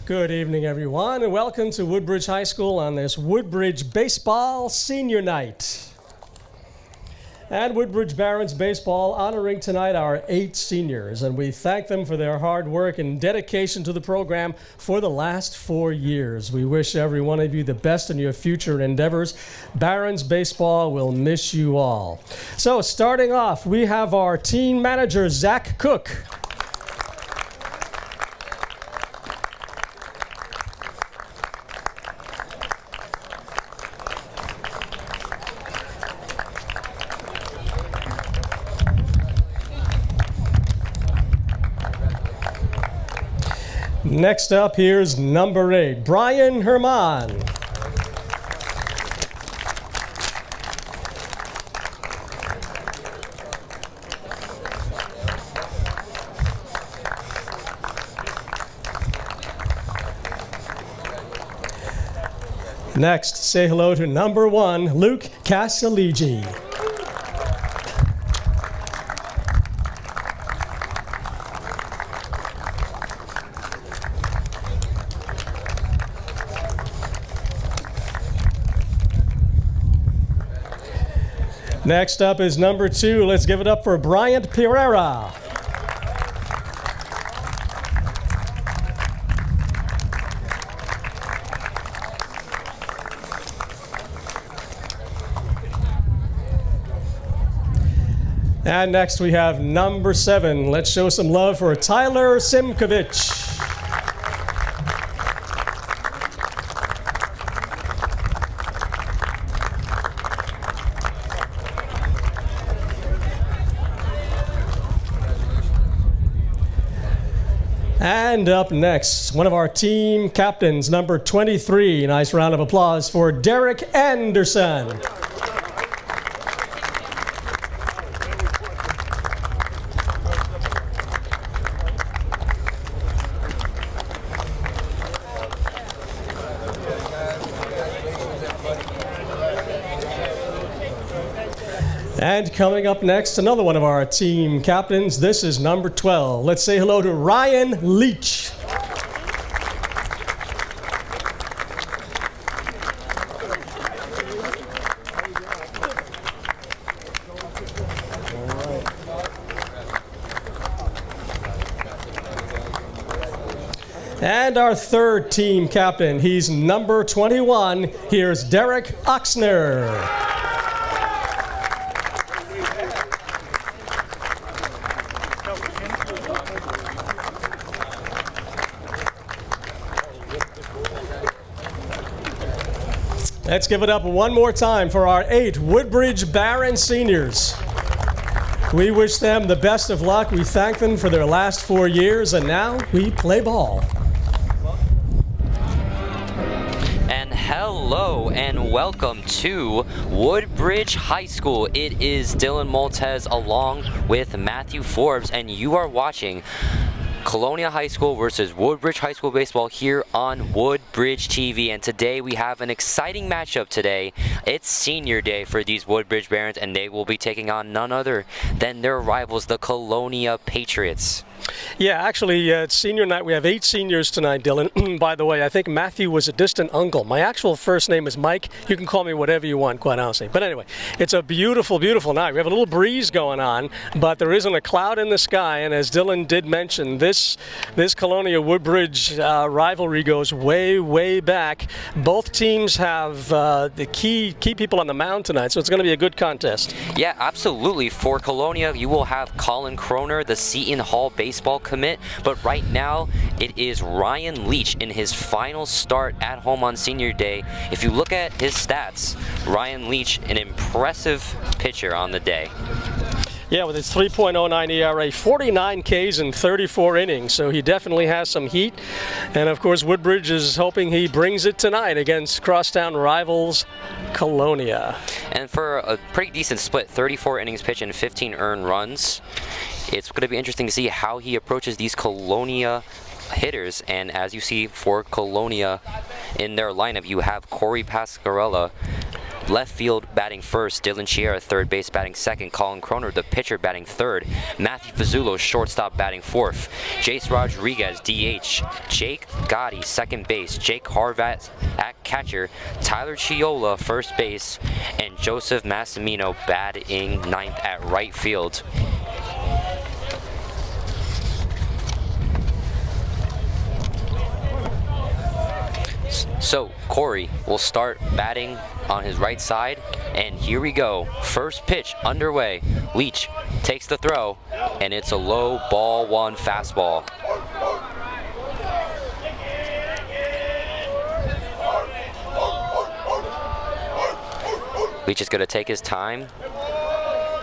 Good evening, everyone, and welcome to Woodbridge High School on this Woodbridge Baseball Senior Night. And Woodbridge Barons Baseball honoring tonight our 8 seniors, and we thank them for their hard work and dedication to the program for the last 4 years. We wish every one of you the best in your future endeavors. Barons Baseball will miss you all. So starting off, we have our team manager, Zach Cook. Next up, here's number 8, Brian Herman. Next, say hello to number 1, Luke Casaligi. Next up is number 2. Let's give it up for Bryant Pereira. And next we have number 7. Let's show some love for Tyler Simkovich. And up next, one of our team captains, number 23. Nice round of applause for Derek Anderson. And coming up next, another one of our team captains. This is number 12. Let's say hello to Ryan Leach. And our third team captain, he's number 21. Here's Derek Oxner. Let's give it up one more time for our 8 Woodbridge Baron seniors. We wish them the best of luck. We thank them for their last 4 years, and now we play ball. And hello and welcome to Woodbridge High School. It is Dylan Maltez along with Matthew Forbes, and you are watching Colonia High School versus Woodbridge High School baseball here on Woodbridge TV. And today we have an exciting matchup today. It's senior day for these Woodbridge Barons, and they will be taking on none other than their rivals, the Colonia Patriots. Yeah, actually, it's senior night. We have 8 seniors tonight, Dylan. By the way, I think Matthew was a distant uncle. My actual first name is Mike. You can call me whatever you want, quite honestly. But anyway, it's a beautiful, beautiful night. We have a little breeze going on, but there isn't a cloud in the sky. And as Dylan did mention, this Colonia-Woodbridge rivalry goes way, way back. Both teams have the key people on the mound tonight, so it's going to be a good contest. Yeah, absolutely. For Colonia, you will have Colin Croner, the Seton Hall baseball commit, but right now it is Ryan Leach in his final start at home on senior day. If you look at his stats, Ryan Leach, an impressive pitcher on the day. Yeah, with his 3.09 ERA, 49 Ks in 34 innings, so he definitely has some heat. And of course, Woodbridge is hoping he brings it tonight against crosstown rivals Colonia. And for a pretty decent split, 34 innings pitched and 15 earned runs. It's going to be interesting to see how he approaches these Colonia hitters. And as you see for Colonia in their lineup, you have Corey Pascarella, left field batting first, Dylan Chiera third base batting second, Colin Croner the pitcher batting third, Matthew Fazzulo shortstop batting fourth, Jace Rodriguez DH, Jake Gotti second base, Jake Harvat at catcher, Tyler Chiola first base, and Joseph Massimino batting ninth at right field. So Corey will start batting on his right side, and here we go. First pitch underway. Leach takes the throw, and it's a low ball one fastball. Leach is going to take his time.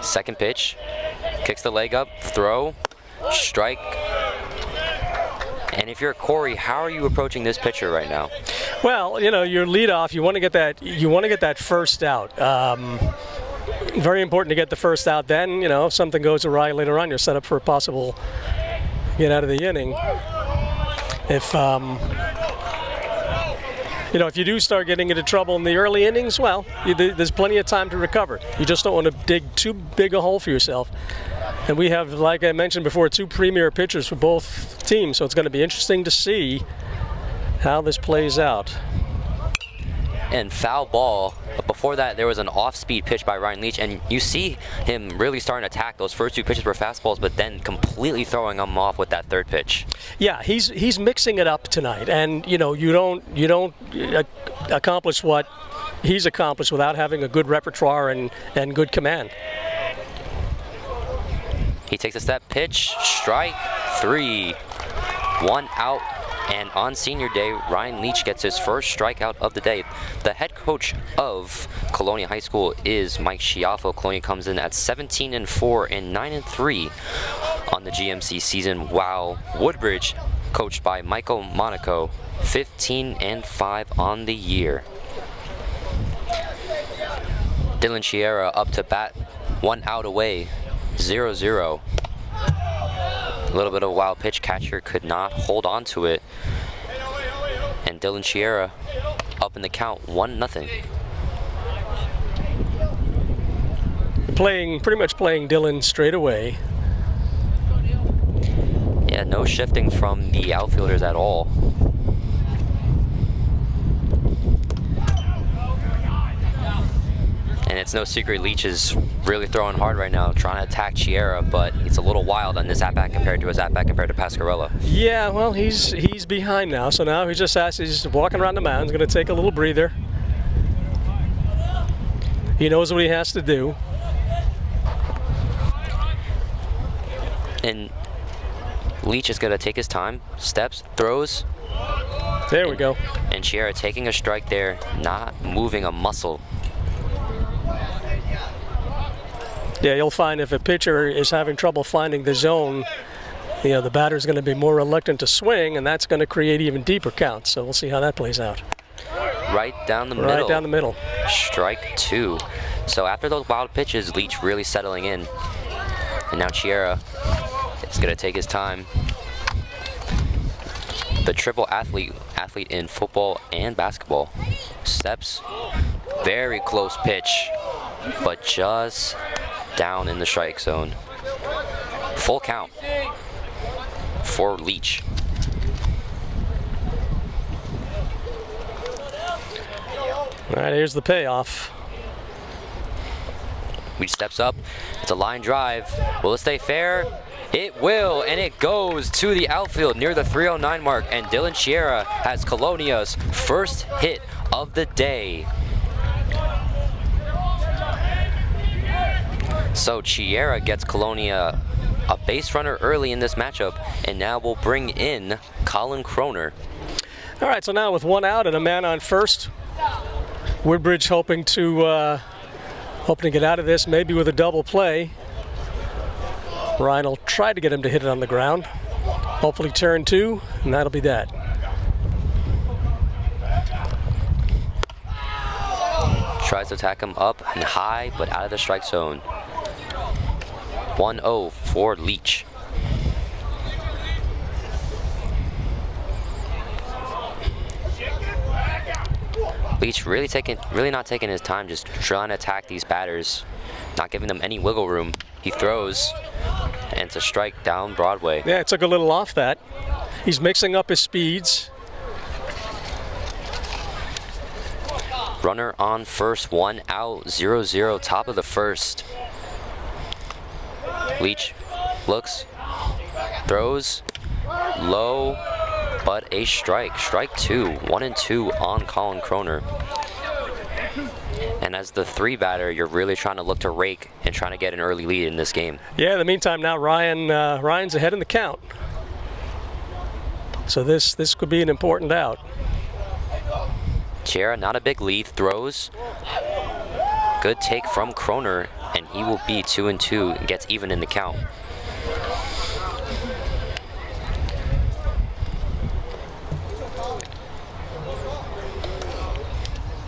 Second pitch, kicks the leg up, throw, strike. And if you're Corey, how are you approaching this pitcher right now? Well, you know, your leadoff, you want to get that first out. Very important to get the first out. Then, you know, if something goes awry later on, you're set up for a possible get out of the inning. If you know, if you do start getting into trouble in the early innings, well, there's plenty of time to recover. You just don't want to dig too big a hole for yourself. And we have, like I mentioned before, 2 premier pitchers for both teams, so it's going to be interesting to see how this plays out. And foul ball. But before that, there was an off-speed pitch by Ryan Leach, and you see him really starting to attack. Those first 2 pitches were fastballs, but then completely throwing them off with that third pitch. Yeah, he's mixing it up tonight, and you know, you don't accomplish what he's accomplished without having a good repertoire and good command. He takes a step, pitch, strike, 3, 1 out. And on senior day, Ryan Leach gets his first strikeout of the day. The head coach of Colonia High School is Mike Schiaffo. Colonia comes in at 17-4 and 9-3 on the GMC season, while Woodbridge, coached by Michael Monaco, 15-5 on the year. Dylan Chiera up to bat, 1 out away, 0-0. A little bit of a wild pitch, catcher could not hold on to it. And Dylan Chiera up in the count, 1-0. Pretty much playing Dylan straight away. Yeah, no shifting from the outfielders at all. And it's no secret Leach is really throwing hard right now, trying to attack Chiera, but it's a little wild on this at-bat compared to his at-bat compared to Pascarella. Yeah, well, he's behind now, so now he's walking around the mound. He's going to take a little breather. He knows what he has to do. And Leach is going to take his time, steps, throws. There we go. And Chiera taking a strike there, not moving a muscle. Yeah, you'll find if a pitcher is having trouble finding the zone, you know, the batter's going to be more reluctant to swing, and that's going to create even deeper counts. So we'll see how that plays out. Right down the middle. Right down the middle. Strike 2. So after those wild pitches, Leach really settling in. And now Chiera is going to take his time. The triple athlete in football and basketball. Steps, very close pitch, but just down in the strike zone. Full count for Leach. All right, here's the payoff. Leach steps up. It's a line drive. Will it stay fair? It will, and it goes to the outfield near the 309 mark, and Dylan Chiera has Colonia's first hit of the day. So Chiera gets Colonia a base runner early in this matchup, and now we'll bring in Colin Croner. All right, so now with 1 out and a man on first, Woodbridge hoping to get out of this, maybe with a double play. Ryan will try to get him to hit it on the ground. Hopefully turn 2, and that'll be that. Tries to attack him up and high, but out of the strike zone. 1-0 for Leach. Leach really not taking his time, just trying to attack these batters, not giving them any wiggle room. He throws, and it's a strike down Broadway. Yeah, it took a little off that. He's mixing up his speeds. Runner on first, 1 out, 0-0, top of the first. Leach looks, throws, low, but a strike. Strike 2, 1-2 on Colin Croner. And as the 3 batter, you're really trying to look to rake and trying to get an early lead in this game. Yeah, in the meantime now Ryan's ahead in the count. So this could be an important out. Chiara, not a big lead, throws. Good take from Croner, and he will be 2-2 and gets even in the count.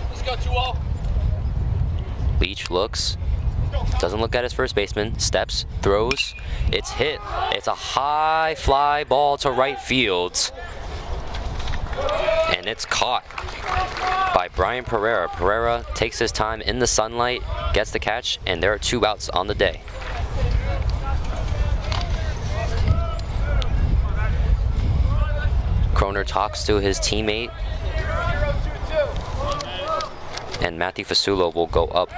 Let's go 2-0. Leach looks, doesn't look at his first baseman, steps, throws, it's hit. It's a high fly ball to right field. And it's caught by Brian Pereira. Pereira takes his time in the sunlight, gets the catch, and there are 2 outs on the day. Croner talks to his teammate, and Matthew Fasulo will go up.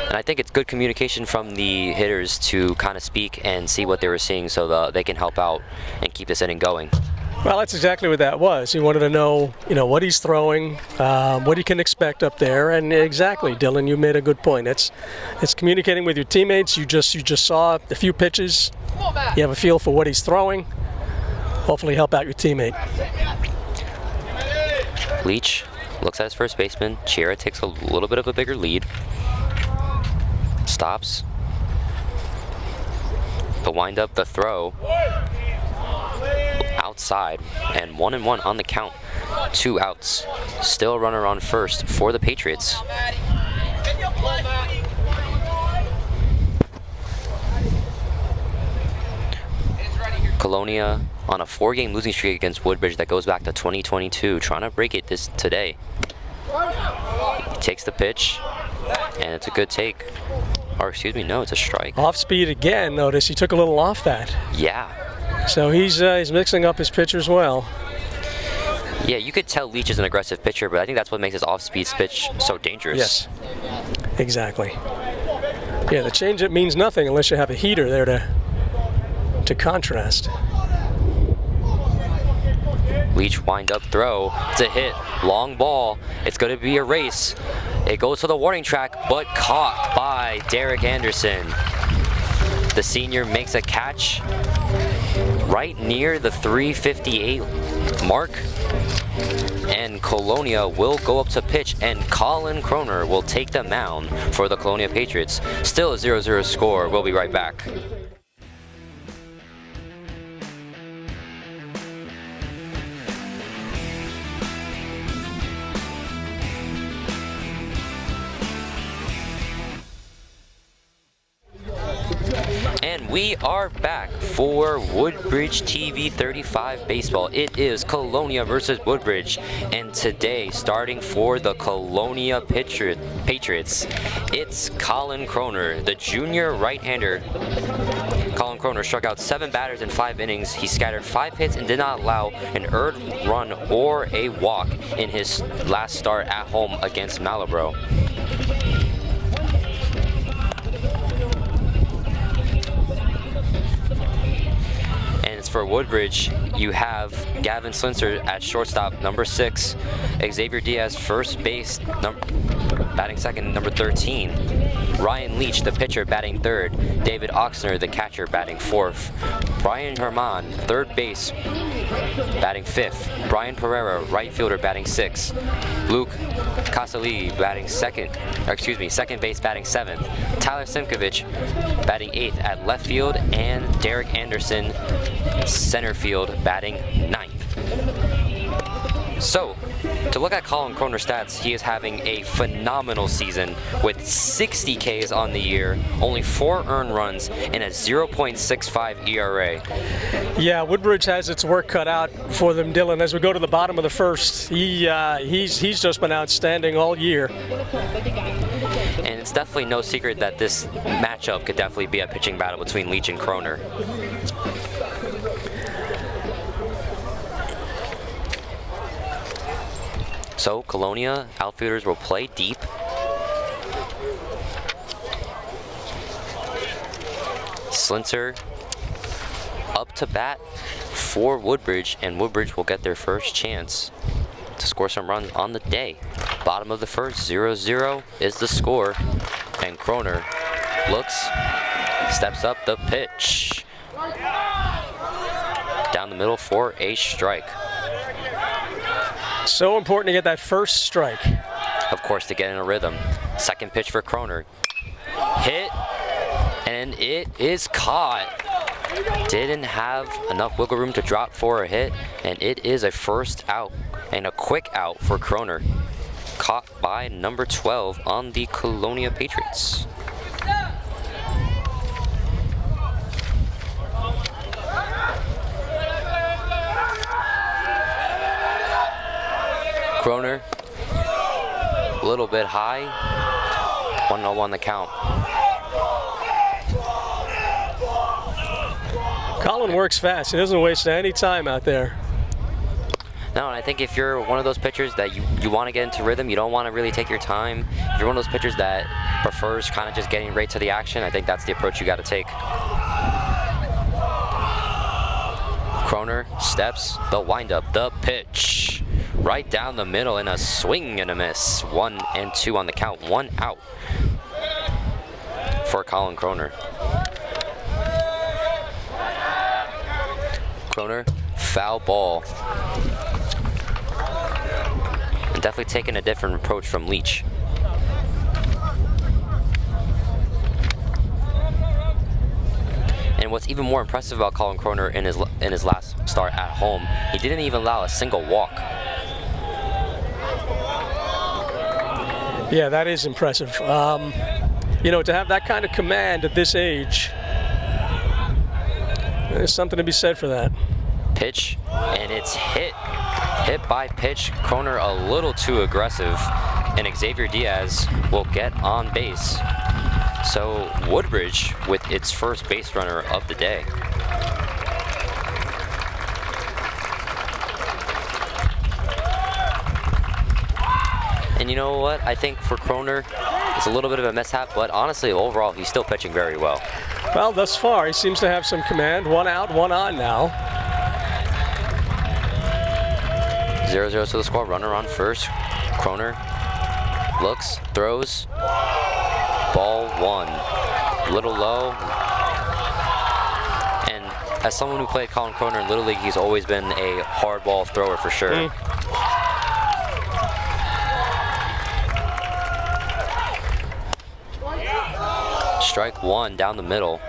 And I think it's good communication from the hitters to kind of speak and see what they were seeing so they can help out and keep this inning going. Well, that's exactly what that was. He wanted to know, what he's throwing, what he can expect up there, and exactly, Dylan, you made a good point. It's communicating with your teammates. You just saw a few pitches. You have a feel for what he's throwing. Hopefully, help out your teammate. Leach looks at his first baseman. Chiara takes a little bit of a bigger lead. Stops. The windup, the throw. Outside, and 1-1 on the count. 2 outs. Still a runner on first for the Patriots. Colonia on a 4-game losing streak against Woodbridge that goes back to 2022, trying to break it today. He takes the pitch, and it's a good take. Or excuse me, no, it's a strike. Off speed again. Notice he took a little off that. Yeah. So he's mixing up his pitch as well. Yeah, you could tell Leach is an aggressive pitcher, but I think that's what makes his off-speed pitch so dangerous. Yes, exactly. Yeah, the changeup means nothing unless you have a heater there to contrast. Leach wind-up throw. It's a hit. Long ball. It's going to be a race. It goes to the warning track, but caught by Derek Anderson. The senior makes a catch right near the 358 mark. And Colonia will go up to pitch, and Colin Croner will take the mound for the Colonia Patriots. Still a 0-0 score. We'll be right back. And we are back for Woodbridge TV 35 baseball. It is Colonia versus Woodbridge, and today, starting for the Colonia Patriots, it's Colin Croner, the junior right-hander. Colin Croner struck out 7 batters in 5 innings. He scattered 5 hits and did not allow an earned run or a walk in his last start at home against Malibro. For Woodbridge, you have Gavin Slinser at shortstop, number 6. Xavier Diaz, first base, batting second, number 13. Ryan Leach, the pitcher, batting 3rd. David Oxner, the catcher, batting 4th. Brian Herman, third base, batting 5th. Brian Pereira, right fielder, batting 6th. Luke Casali, batting second base, batting 7th. Tyler Simkovich, batting 8th at left field, and Derek Anderson, center field, batting 9th. So, to look at Colin Kroner's stats, he is having a phenomenal season with 60 Ks on the year, only 4 earned runs, and a 0.65 ERA. Yeah, Woodbridge has its work cut out for them, Dylan. As we go to the bottom of the first, he's just been outstanding all year. And it's definitely no secret that this matchup could definitely be a pitching battle between Leach and Kroner. So, Colonia outfielders will play deep. Slinter up to bat for Woodbridge, and Woodbridge will get their first chance to score some runs on the day. Bottom of the first, 0-0 is the score, and Kroner looks, steps up the pitch. Down the middle for a strike. So important to get that first strike. Of course, to get in a rhythm. Second pitch for Kroner. Hit, and it is caught. Didn't have enough wiggle room to drop for a hit, and it is a first out and a quick out for Kroner. Caught by number 12 on the Colonia Patriots. Kroner, a little bit high, 1-0 the count. Colin works fast. He doesn't waste any time out there. No, and I think if you're one of those pitchers that you want to get into rhythm, you don't want to really take your time. If you're one of those pitchers that prefers kind of just getting right to the action, I think that's the approach you got to take. Kroner steps, the windup, the pitch. Right down the middle in a swing and a miss. 1-2 on the count, 1 out for Colin Kroner. Kroner, foul ball. And definitely taking a different approach from Leach. And what's even more impressive about Colin Kroner in his last start at home, he didn't even allow a single walk. Yeah, that is impressive. You know, to have that kind of command at this age, there's something to be said for that. Pitch, and it's hit. Hit by pitch. Kroner a little too aggressive, and Xavier Diaz will get on base. So Woodbridge with its first base runner of the day. And you know what? I think for Kroner, it's a little bit of a mishap, but honestly, overall, he's still pitching very well. Well, thus far, he seems to have some command. 1 out, 1 on now. 0-0 to the score. Runner on first. Kroner looks, throws. Ball 1. Little low. And as someone who played Colin Kroner in Little League, he's always been a hard ball thrower for sure. Strike 1 down the middle.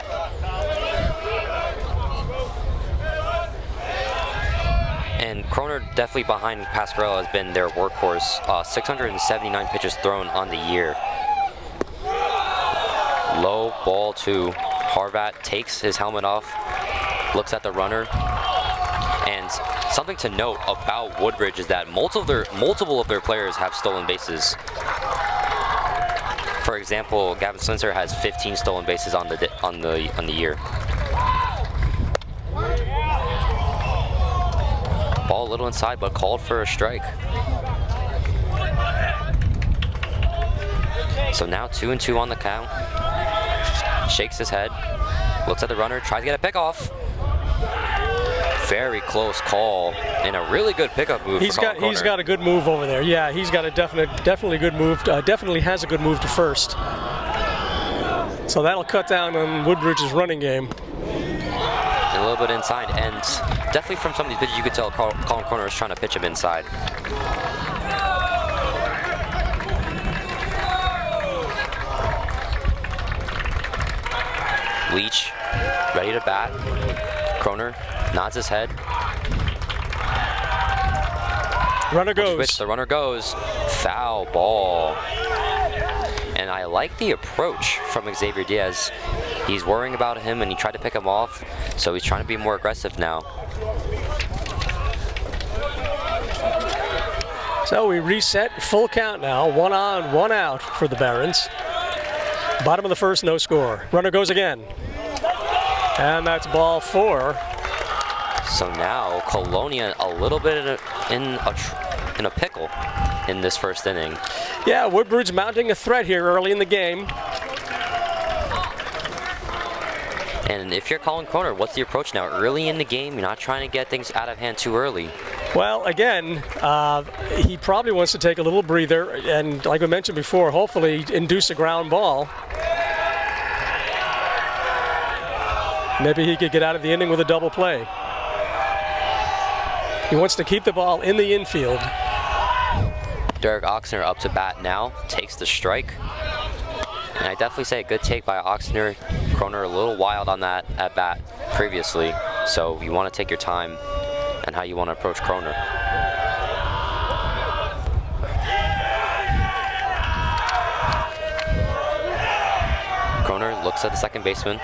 And Kroner definitely behind Pasquarello has been their workhorse. 679 pitches thrown on the year. Low ball 2. Harvat takes his helmet off, looks at the runner. And something to note about Woodbridge is that multiple of their players have stolen bases. For example, Gavin Slinter has 15 stolen bases on the year. Ball a little inside, but called for a strike. So now 2-2 on the count. Shakes his head, looks at the runner, tries to get a pickoff. Very close call and a really good pickup move. He's got a good move over there. Yeah, he's got a definitely good move. Definitely has a good move to first. So that'll cut down on Woodbridge's running game. And a little bit inside, and definitely from some of these pitches you could tell Colin Kroner is trying to pitch him inside. Leach ready to bat. Kroner nods his head. Runner goes. Which the runner goes. Foul ball. And I like the approach from Xavier Diaz. He's worrying about him and he tried to pick him off, so he's trying to be more aggressive now. So we reset, full count now, 1 on, 1 out for the Barons. Bottom of the first, no score. Runner goes again. And that's ball 4. So now Colonia a little bit in a pickle in this first inning. Yeah, Woodbridge mounting a threat here early in the game. And if you're Colin Kroner, what's the approach now? Early in the game, you're not trying to get things out of hand too early. Well, again, he probably wants to take a little breather and, like we mentioned before, hopefully induce a ground ball. Maybe he could get out of the inning with a double play. He wants to keep the ball in the infield. Derek Oxner up to bat now, takes the strike. And I definitely say a good take by Oxner. Kroner a little wild on that at bat previously. So you want to take your time and how you want to approach Kroner. Kroner looks at the second baseman.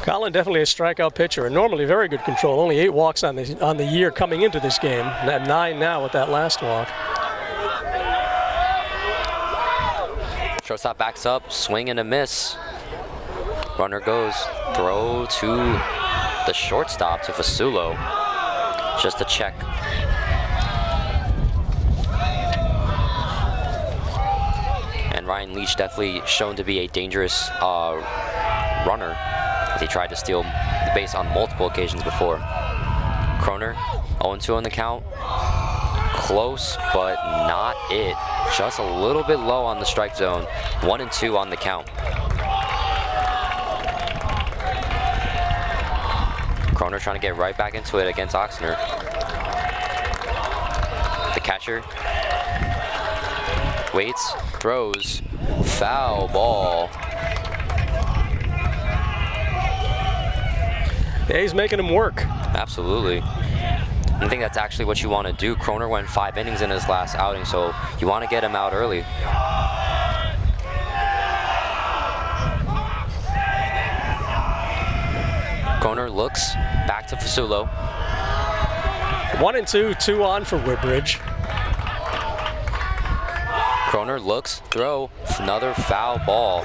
Colin definitely a strikeout pitcher and normally very good control. Only 8 walks on the year coming into this game. And at 9 now with that last walk. Shortstop backs up, swing and a miss. Runner goes, throw to the shortstop, to Fasulo. Just a check. And Ryan Leach definitely shown to be a dangerous runner, as he tried to steal the base on multiple occasions before. Kroner, 0-2 on the count. Close, but not it. Just a little bit low on the strike zone. 1-2 on the count. Kroner trying to get right back into it against Oxner. The catcher waits, throws, foul ball. Yeah, he's making him work. Absolutely. I think that's actually what you want to do. Kroner went 5 innings in his last outing, so you want to get him out early. Kroner looks back to Fasulo. 1-2, 2 on for Woodbridge. Kroner looks, throw, another foul ball.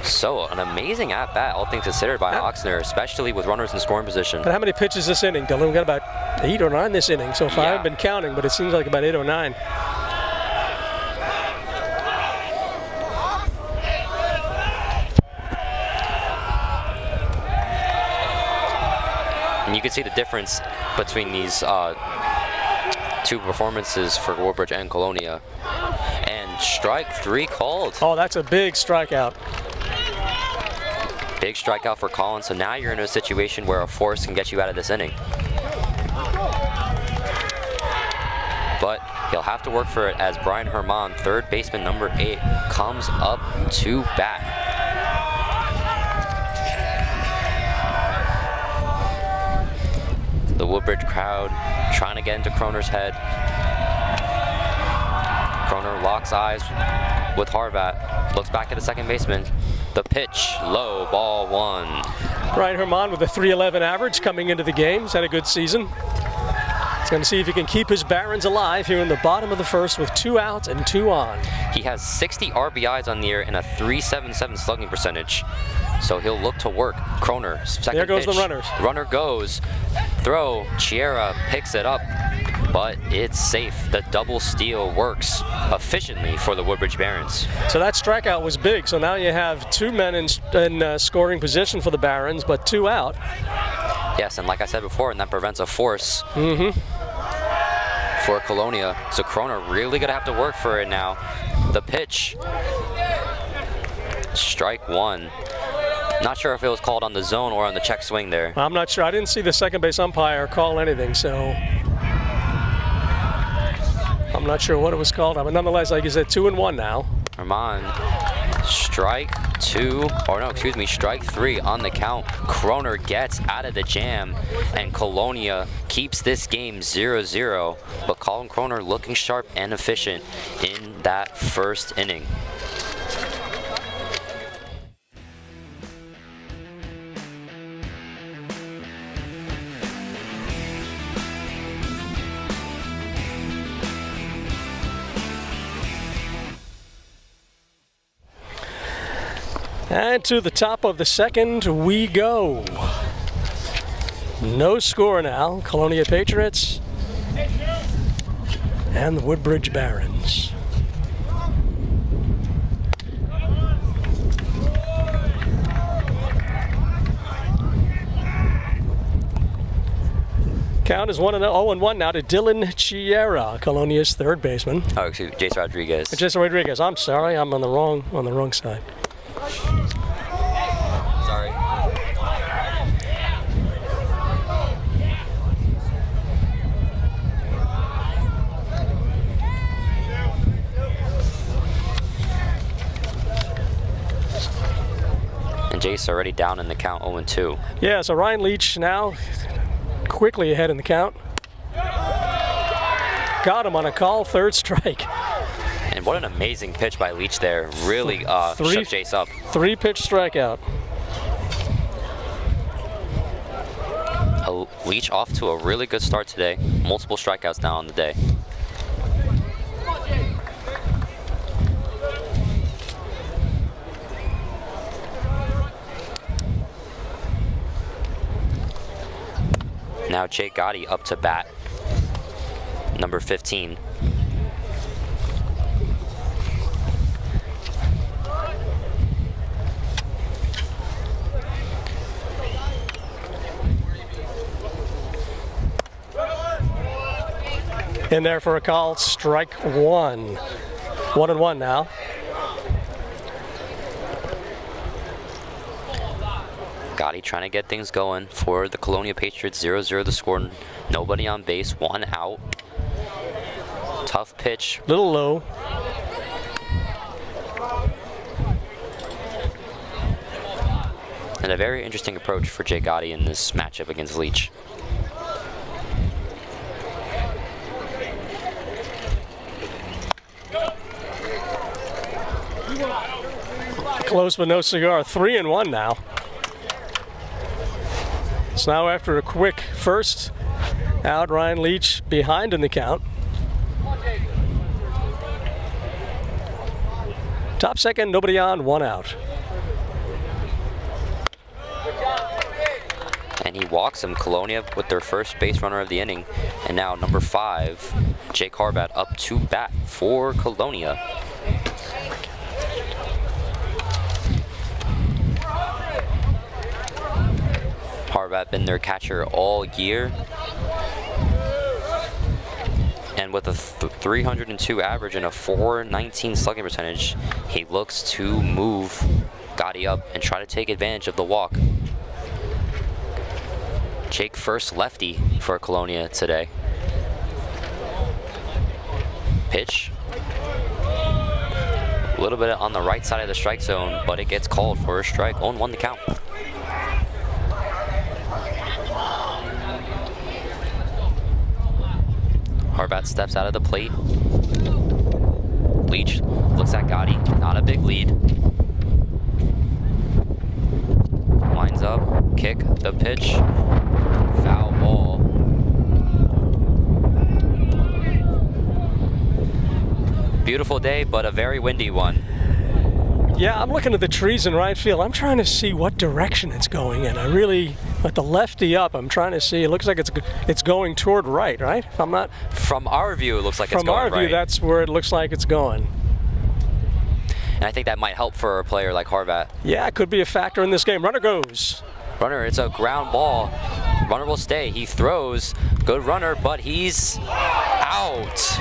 So an amazing at-bat, all things considered, by Oxner, especially with runners in scoring position. But how many pitches this inning, Dylan? We've got about 8 or 9 this inning so far. I haven't been counting, but it seems like about 8 or 9. And you can see the difference between these 2 performances for Woodbridge and Colonia. And strike 3 called. Oh, that's a big strikeout. Big strikeout for Collins, so now you're in a situation where a force can get you out of this inning. But he'll have to work for it as Brian Herman, third baseman number 8, comes up to bat. The Woodbridge crowd trying to get into Kroner's head. Kroner locks eyes with Harvat, looks back at the second baseman. The pitch, low, ball 1. Brian Herman with a .311 average coming into the game. He's had a good season. He's going to see if he can keep his Barons alive here in the bottom of the first with 2 outs and 2 on. He has 60 RBIs on the year and a .377 slugging percentage. So he'll look to work. Kroner, second There goes pitch. the runners. Runner goes, throw, Chiera picks it up, but it's safe. The double steal works efficiently for the Woodbridge Barons. So that strikeout was big. So now you have 2 men in scoring position for the Barons, but 2 out. Yes, and like I said before, and that prevents a force for Colonia. So Kroner really gonna have to work for it now. The pitch, strike 1. Not sure if it was called on the zone or on the check swing there. I'm not sure. I didn't see the second base umpire call anything, so I'm not sure what it was called. I mean, nonetheless, like you said, 2-1 now. Herman Strike three on the count. Kroner gets out of the jam, and Colonia keeps this game 0-0. But Colin Kroner looking sharp and efficient in that first inning. And to the top of the second we go. No score now. Colonia Patriots and the Woodbridge Barons. Count is 0-1 now to Dylan Chiera, Colonia's third baseman. Oh, excuse me, Jason Rodriguez. Jason Rodriguez. I'm sorry, I'm on the wrong side. Sorry. And Jace already down in the count 0-2. Yeah, so Ryan Leach now quickly ahead in the count. Got him on a call, third strike. And what an amazing pitch by Leach there. Really shut Jace up. 3-pitch strikeout. Leach off to a really good start today. Multiple strikeouts now on the day. Now Jake Gotti up to bat, number 15. In there for a call, strike one. 1-1 now. Gotti trying to get things going for the Colonia Patriots. 0-0 the score. Nobody on base, one out. Tough pitch. Little low. And a very interesting approach for Jay Gotti in this matchup against Leach. Close but no cigar. 3-1 now. So now after a quick first out, Ryan Leach behind in the count. Top second, nobody on, one out. And he walks him. Colonia with their first base runner of the inning. And now number 5, Jake Harbat up to bat for Colonia. Harbat been their catcher all year. And with a 302 average and a 419 slugging percentage, he looks to move Gotti up and try to take advantage of the walk. Jake first lefty for Colonia today. Pitch. A little bit on the right side of the strike zone, but it gets called for a strike. 0-1 the count. Harbat steps out of the plate. Leach looks at Gotti. Not a big lead. Lines up. Kick. The pitch. Foul ball. Beautiful day, but a very windy one. Yeah, I'm looking at the trees in right field. I'm trying to see what direction it's going in. I really, with the lefty up, I'm trying to see. It looks like it's going toward right? If I'm not. From our view, it looks like it's going right. From our view, that's where it looks like it's going. And I think that might help for a player like Harbat. Yeah, it could be a factor in this game. Runner goes. Runner, it's a ground ball. Runner will stay. He throws. Good runner, but he's out.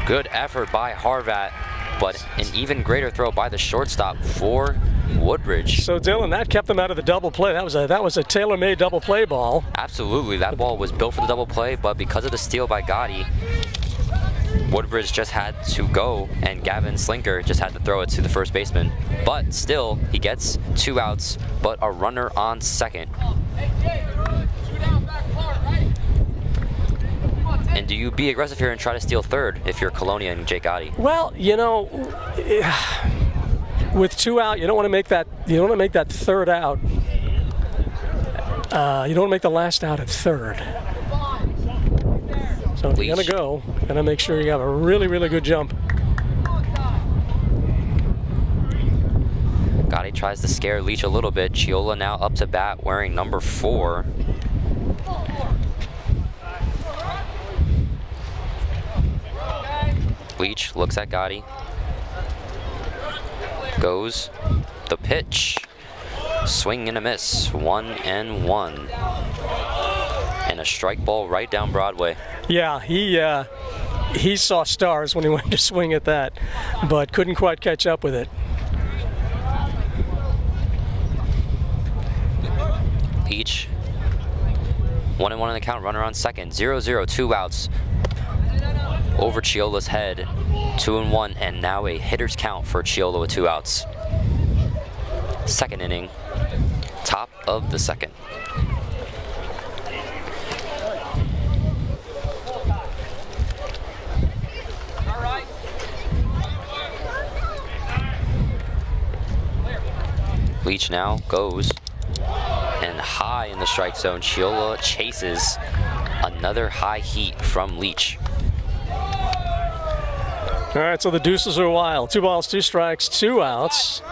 Good effort by Harbat, but an even greater throw by the shortstop for Woodbridge. So Dylan, that kept them out of the double play. That was a tailor-made double play ball. Absolutely, that ball was built for the double play, but because of the steal by Gotti, Woodbridge just had to go, and Gavin Slinker just had to throw it to the first baseman. But still, he gets 2 outs, but a runner on second. And do you be aggressive here and try to steal third if you're Colonia and Jake Gotti? Well, you know, with 2 out, you don't want to make that. You don't want to make that third out. You don't want to make the last out at third. So if you're gonna go, gonna make sure you have a really, really good jump. Gotti tries to scare Leach a little bit. Chiola now up to bat wearing number 4. Leach looks at Gotti. Goes the pitch. Swing and a miss. 1-1. And a strike ball right down Broadway. Yeah, he saw stars when he went to swing at that, but couldn't quite catch up with it. Leach. 1-1 in the count. Runner on second. 0-0. 2 outs. Over Chiola's head. 2-1, and now a hitter's count for Chiola with 2 outs. Second inning. Top of the second. Leach now goes, and high in the strike zone. Chiola chases another high heat from Leach. All right, so the deuces are wild. 2 balls, 2 strikes, 2 outs.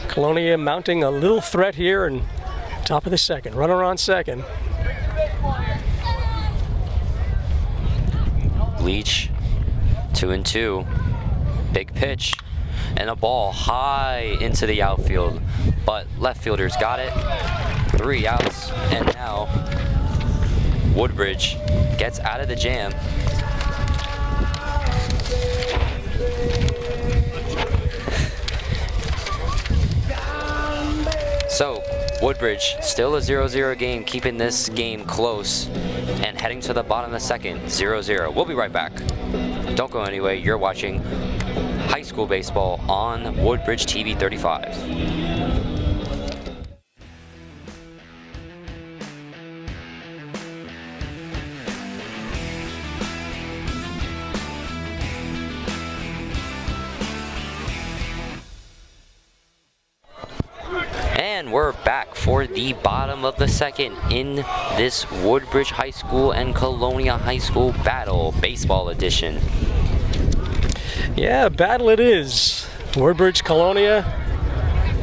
Colonia mounting a little threat here, and top of the second. Runner on second. Leach, 2-2. Big pitch. And a ball high into the outfield, but left fielders got it. 3 outs, and now Woodbridge gets out of the jam. So Woodbridge still a 0-0 game, keeping this game close and heading to the bottom of the second. 0-0. We'll be right back. Don't go anywhere. You're watching high school baseball on Woodbridge TV 35. And we're back for the bottom of the second in this Woodbridge High School and Colonia High School battle, baseball edition. Yeah, battle it is. Woodbridge, Colonia,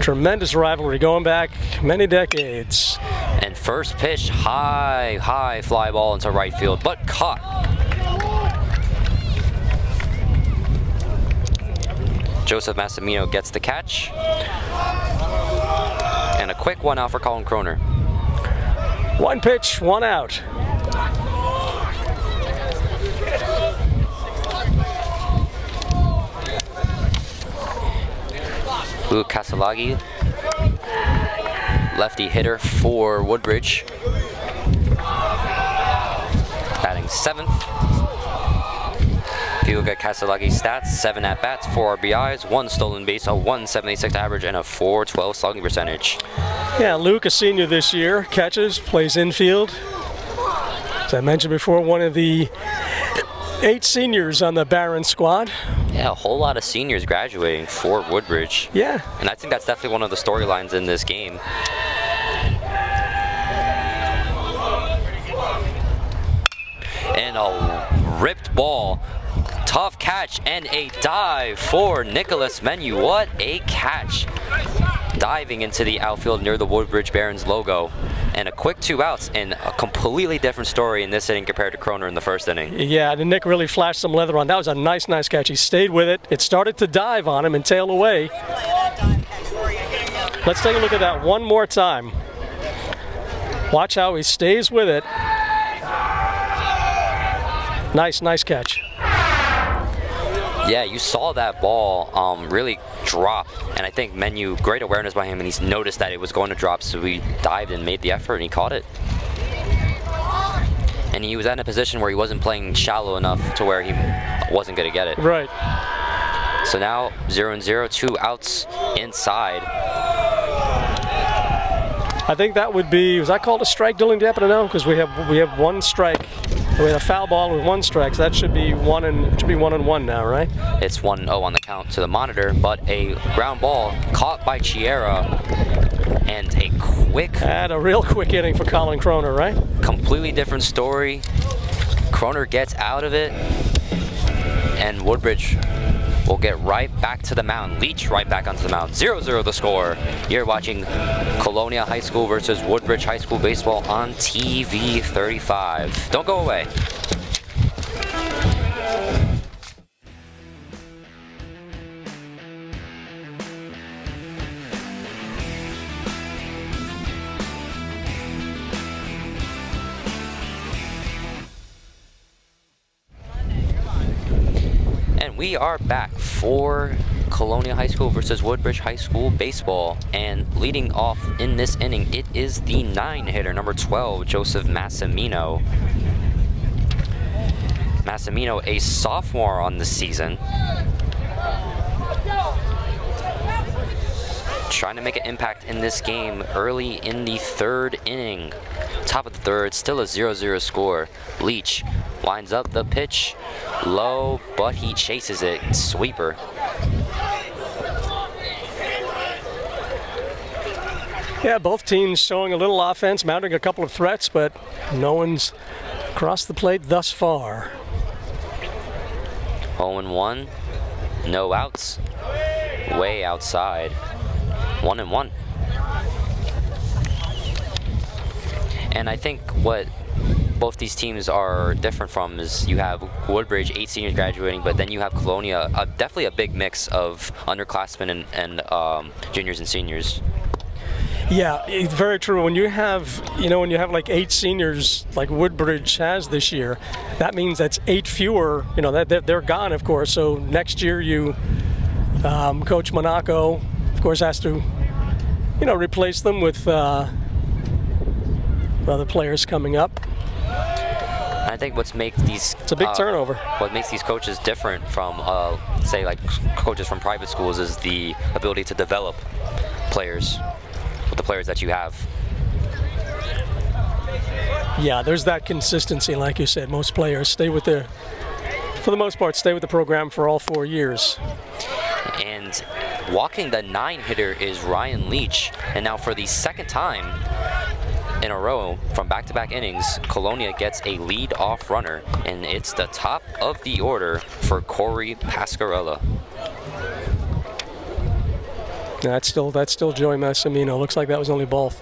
tremendous rivalry going back many decades. And first pitch, high fly ball into right field, but caught. Joseph Massimino gets the catch. And a quick 1 out for Colin Kroner. 1 pitch, 1 out. Luke Casalagi, lefty hitter for Woodbridge. Batting 7th. If you look at Casalagi's stats, 7 at-bats, 4 RBIs, 1 stolen base, a 176 average, and a 412 slugging percentage. Yeah, Luke, a senior this year, catches, plays infield. As I mentioned before, one of the 8 seniors on the Barron squad. Yeah, a whole lot of seniors graduating for Woodbridge. Yeah. And I think that's definitely one of the storylines in this game. And a ripped ball. Tough catch and a dive for Nicholas Menu. What a catch. Diving into the outfield near the Woodbridge Barons logo. And a quick 2 outs, and a completely different story in this inning compared to Kroner in the first inning. Yeah, and Nick really flashed some leather on. That was a nice catch. He stayed with it. It started to dive on him and tail away. Let's take a look at that one more time. Watch how he stays with it. Nice catch. Yeah, you saw that ball really drop, and I think Menu, great awareness by him, and he's noticed that it was going to drop, so he dived and made the effort, and he caught it. And he was in a position where he wasn't playing shallow enough to where he wasn't going to get it. Right. So now 0-0, 2 outs inside. I think that would be, was that called a strike, Dylan Depp? I don't know, because we have one strike. We had a foul ball with 1 strike, so that should be 1-1 now, right? It's 1-0 on the count to the monitor, but a ground ball caught by Chiera, and a real quick inning for Colin Kroner, right? Completely different story. Kroner gets out of it, and Woodbridge will get right back to the mound. Leach right back onto the mound. 0-0 the score. You're watching Colonia High School versus Woodbridge High School baseball on TV 35. Don't go away. We are back for Colonia High School versus Woodbridge High School baseball, and leading off in this inning, it is the 9-hitter, number 12, Joseph Massimino. Massimino, a sophomore on the season, trying to make an impact in this game early in the 3rd inning. Top of the 3rd, still a 0-0 score. Leach lines up the pitch low, but he chases it. Sweeper. Yeah, both teams showing a little offense, mounting a couple of threats, but no one's crossed the plate thus far. 0-1, no outs, way outside. 1-1. And I think what both these teams are different from is you have Woodbridge, 8 seniors graduating, but then you have Colonia, definitely a big mix of underclassmen and juniors and seniors. Yeah, it's very true. When you have like 8 seniors like Woodbridge has this year, that means that's 8 fewer. That they're gone, of course. So next year, Coach Monaco, of course, has to, replace them with other players coming up. I think it's a big turnover. What makes these coaches different from, say, like coaches from private schools is the ability to develop players with the players that you have. Yeah, there's that consistency, like you said. Most players for the most part, stay with the program for all 4 years. And walking the 9-hitter is Ryan Leach, and now for the 2nd time in a row from back-to-back innings, Colonia gets a lead-off runner, and it's the top of the order for Corey Pascarella. That's still Joey Massimino. Looks like that was only ball.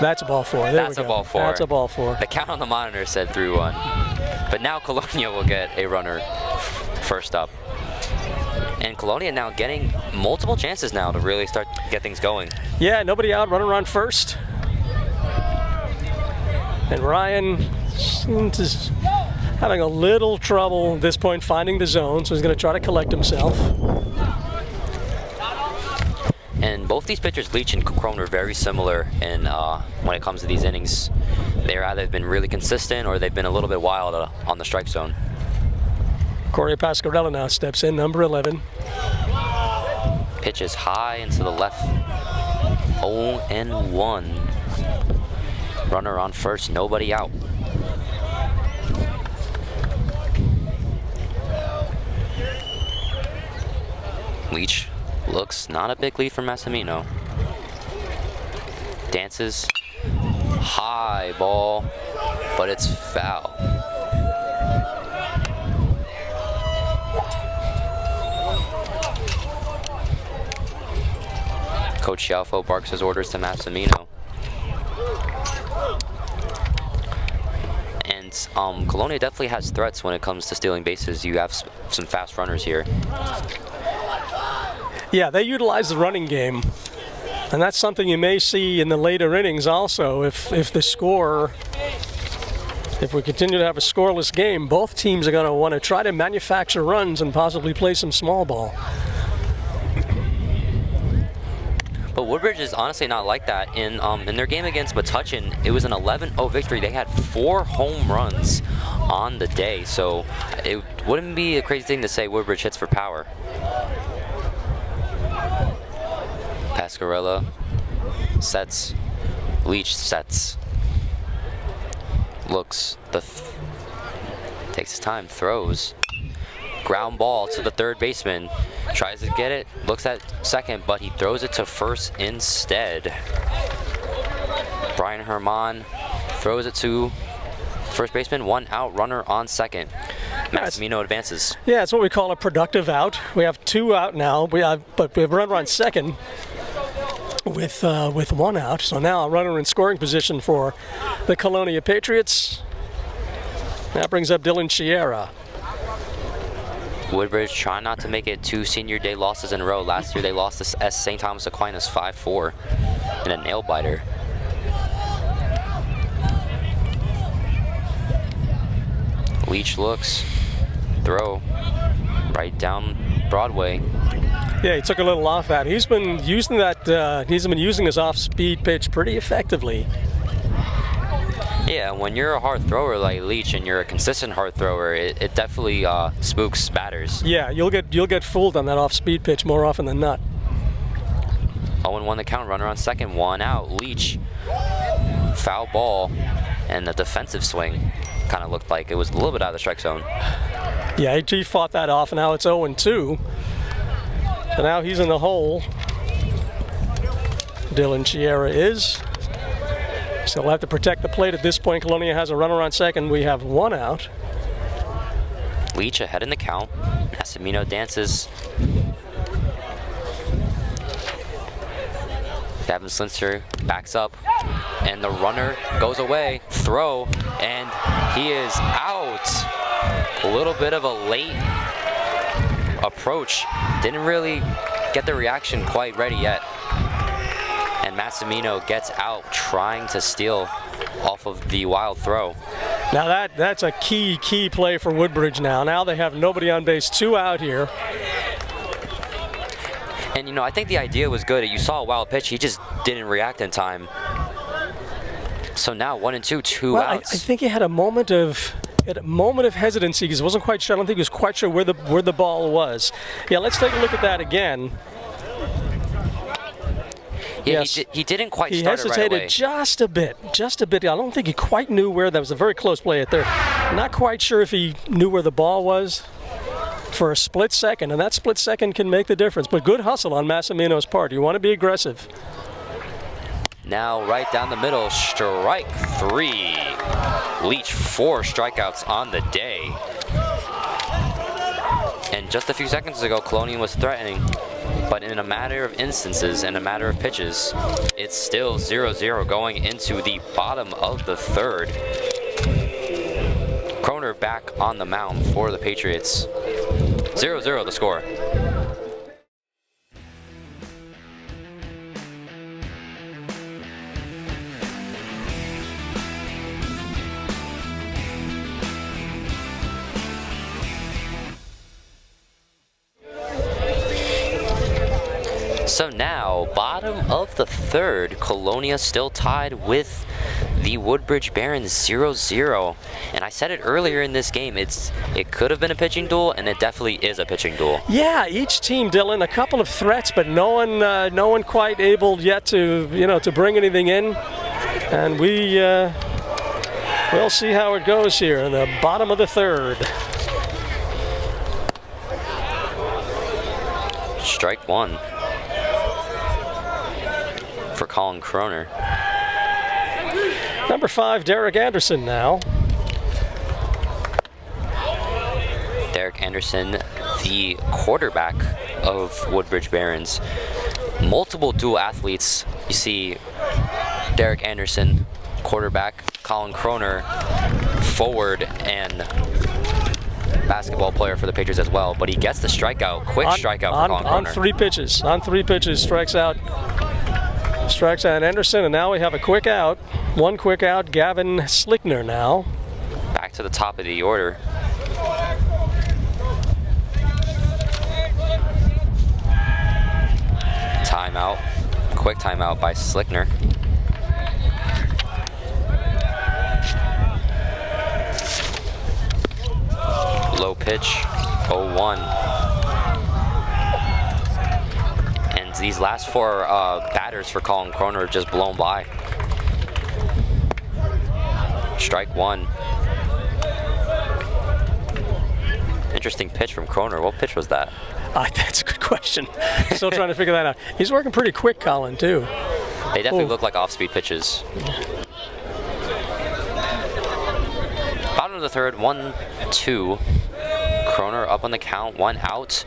That's a ball 4. That's a ball 4. That's a ball 4. The count on the monitor said 3-1, but now Colonia will get a runner first up. And Colonia now getting multiple chances now to really start to get things going. Yeah, nobody out, runner on first. And Ryan seems having a little trouble at this point finding the zone, so he's going to try to collect himself. And both these pitchers, Leach and Kroner, are very similar in when it comes to these innings. They're either been really consistent or they've been a little bit wild on the strike zone. Corey Pascarella now steps in, number 11. Pitches high into the left. 0-1. Runner on first, nobody out. Leach looks not a big lead for Massimino. Dances high ball, but it's foul. Coach Shalfo barks his orders to Massimino. And Colonia definitely has threats when it comes to stealing bases. You have some fast runners here. Yeah, they utilize the running game. And that's something you may see in the later innings also. If we continue to have a scoreless game, both teams are going to want to try to manufacture runs and possibly play some small ball. But Woodbridge is honestly not like that. In their game against Metuchen, it was an 11-0 victory. They had 4 home runs on the day, so it wouldn't be a crazy thing to say Woodbridge hits for power. Pascarella sets, Leach sets, looks, takes his time, throws. Ground ball to the third baseman, tries to get it, looks at second, but he throws it to first instead. Brian Herman throws it to first baseman, 1 out, runner on second. Massimino advances. Yeah, it's what we call a productive out. We have 2 out now, but we have a runner on second with 1 out. So now a runner in scoring position for the Colonia Patriots. That brings up Dylan Chiera. Woodbridge trying not to make it 2 senior day losses in a row. Last year they lost to St. Thomas Aquinas 5-4 in a nail biter. Leach looks, throw, right down Broadway. Yeah, he took a little off that. He's been using that. He's been using his off-speed pitch pretty effectively. Yeah, when you're a hard thrower like Leach and you're a consistent hard thrower, it definitely spooks batters. Yeah, you'll get fooled on that off-speed pitch more often than not. 0-1 the count, runner on second, 1 out. Leach, foul ball, and the defensive swing kind of looked like it was a little bit out of the strike zone. Yeah, he fought that off, and now it's 0-2. So now he's in the hole. Dylan Chiera is. So we'll have to protect the plate at this point. Colonia has a runner on second. We have 1 out. Leach ahead in the count. Massimino dances. Gavin Slinster backs up, and the runner goes away. Throw, and he is out. A little bit of a late approach. Didn't really get the reaction quite ready yet. And Massimino gets out trying to steal off of the wild throw. Now that's a key play for Woodbridge now. Now they have nobody on base, 2 out here. And, you know, I think the idea was good. You saw a wild pitch. He just didn't react in time. So now 1-2, 2 outs. I think he had a moment of hesitancy because he wasn't quite sure. I don't think he was quite sure where the ball was. Yeah, let's take a look at that again. Yeah, yes. he didn't quite start it right away. He hesitated just a bit. I don't think he quite knew where. That was a very close play at third. Not quite sure if he knew where the ball was for a split second, and that split second can make the difference. But good hustle on Massimino's part. You want to be aggressive. Now right down the middle, strike 3. Leach 4 strikeouts on the day. And just a few seconds ago, Colonia was threatening. But in a matter of instances and a matter of pitches, it's still 0-0 going into the bottom of the third. Kroner back on the mound for the Patriots. 0-0 the score. So now, bottom of the third, Colonia still tied with the Woodbridge Barons 0-0. And I said it earlier in this game, it could have been a pitching duel, and it definitely is a pitching duel. Yeah, each team, Dylan, a couple of threats, but no one quite able yet to to bring anything in. And we'll see how it goes here in the bottom of the third. Strike 1. For Colin Kroner. Number 5, Derek Anderson now. Derek Anderson, the quarterback of Woodbridge Barons. Multiple dual athletes. You see Derek Anderson, quarterback, Colin Kroner, forward and basketball player for the Patriots as well. But he gets the strikeout, quick strikeout for Colin Kroner. On three pitches, strikes out Anderson, and now we have a quick out. One quick out, Gavin Slickner now. Back to the top of the order. Timeout quick timeout by Slickner. Low pitch, 0-1. And these last four batters for Colin Kroner have just blown by. Strike one. Interesting pitch from Kroner. What pitch was that? That's a good question. Still trying to figure that out. He's working pretty quick, Colin, too. They definitely look like off-speed pitches. Bottom of the third, 1-2. Kroner up on the count, 1 out.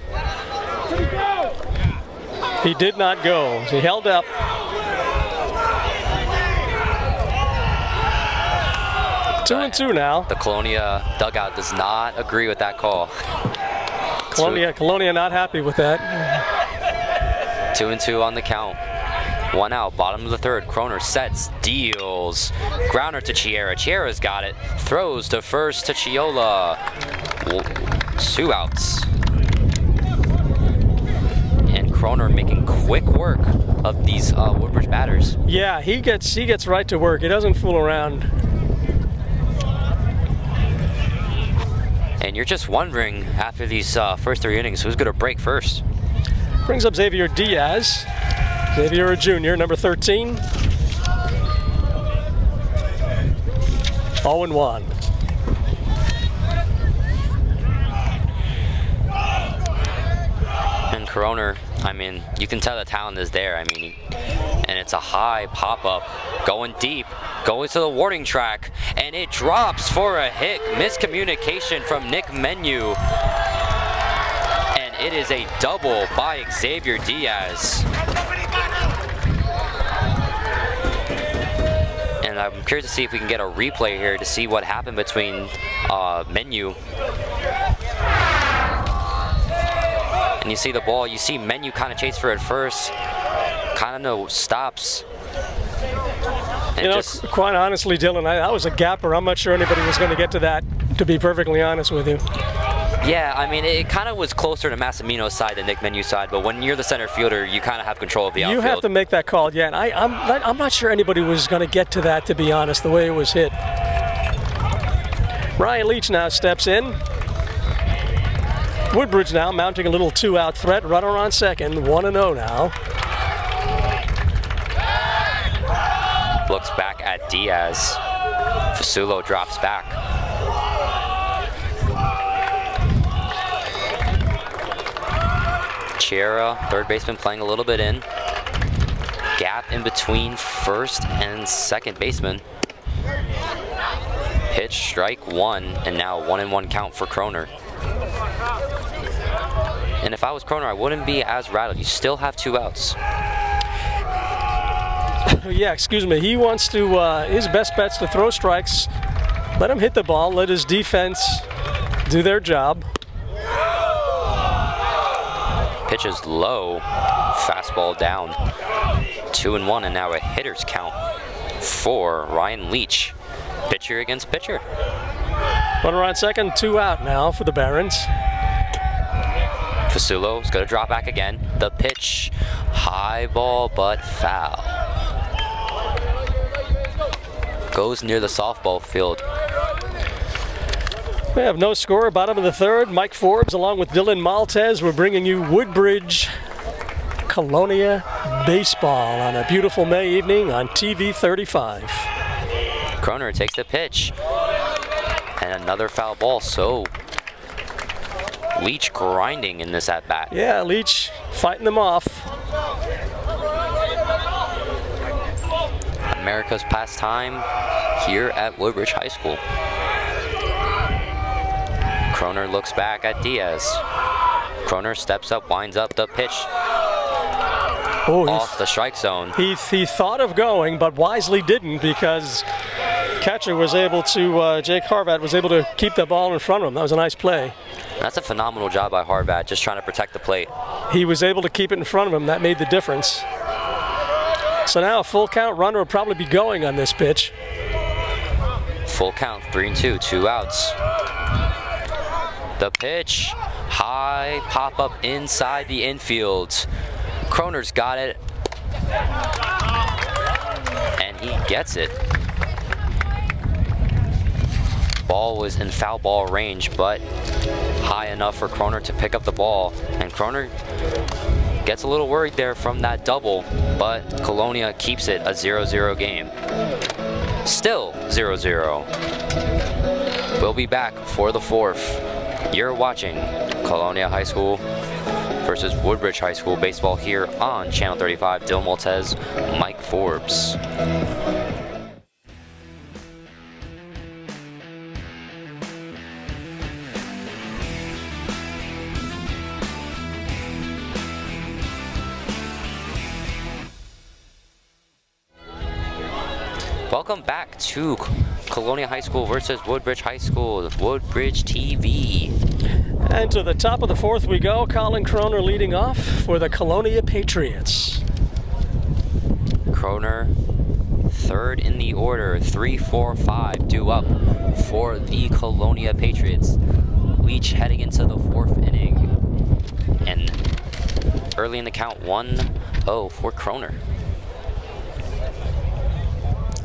He did not go. He held up. Two and two now. The Colonia dugout does not agree with that call. Colonia not happy with that. 2-2 on the count. 1 out, bottom of the third. Kroner sets, deals. Grounder to Chiera. Chiera's got it. Throws to first to Chiola. 2 outs. And Kroner making quick work of these Woodbridge batters. Yeah, he gets right to work. He doesn't fool around. And you're just wondering after these first 3 innings who's going to break first. Brings up Xavier Diaz. Xavier, a junior, number 13. 0-1. And Kroner, I mean, you can tell the talent is there. I mean, and it's a high pop-up, going deep, going to the warning track, and it drops for a hit. Miscommunication from Nick Menu. And it is a double by Xavier Diaz. And I'm curious to see if we can get a replay here to see what happened between Menu. And you see the ball, you see Menu kind of chase for it first, kind of stops. And you know, quite honestly, Dylan, that was a gapper. I'm not sure anybody was going to get to that, to be perfectly honest with you. Yeah, I mean, it kind of was closer to Massimino's side than Nick Menu's side, but when you're the center fielder, you kind of have control of the outfield. You have to make that call, yeah, and I'm not sure anybody was going to get to that, to be honest, the way it was hit. Ryan Leach now steps in. Woodbridge now mounting a little 2-out threat. Runner on second, 1-0 now. Looks back at Diaz. Fasulo drops back. Chiera, third baseman, playing a little bit in. Gap in between first and second baseman. Pitch, strike one, and now 1-1 count for Kroner. And if I was Kroner, I wouldn't be as rattled. You still have 2 outs. Yeah, excuse me. He wants to, his best bet's to throw strikes. Let him hit the ball. Let his defense do their job. Pitch is low. Fastball down. 2-1, and now a hitter's count for Ryan Leach. Pitcher against pitcher. Runner on second, 2 out now for the Barons. Fasulo's going to drop back again. The pitch, high ball, but foul. Goes near the softball field. We have no score, bottom of the third. Mike Forbes along with Dylan Maltez. We're bringing you Woodbridge Colonia baseball on a beautiful May evening on TV 35. Kroner takes the pitch. And another foul ball, so Leach grinding in this at-bat. Yeah, Leach fighting them off. America's pastime here at Woodbridge High School. Kroner looks back at Diaz. Kroner steps up, winds up the pitch. Off the strike zone. He thought of going, but wisely didn't, because catcher was able to, Jake Harvat was able to keep the ball in front of him. That was a nice play. That's a phenomenal job by Harvat, just trying to protect the plate. He was able to keep it in front of him. That made the difference. So now a full count runner will probably be going on this pitch. Full count, 3-2, 2 outs. The pitch, high pop-up inside the infield. Kroner's got it, And he gets it. Ball was in foul ball range, but high enough for Kroner to pick up the ball. And Kroner gets a little worried there from that double, but Colonia keeps it a 0-0 game. Still 0-0. We'll be back for the fourth. You're watching Colonia High School versus Woodbridge High School baseball here on Channel 35. Dylan Maltese, Mike Forbes. Welcome back to Colonia High School versus Woodbridge High School, Woodbridge TV. And to the top of the fourth we go. Colin Kroner leading off for the Colonia Patriots. Kroner, third in the order, 3-4-5 due up for the Colonia Patriots. Leach heading into the fourth inning. And early in the count, 1-0 for Kroner.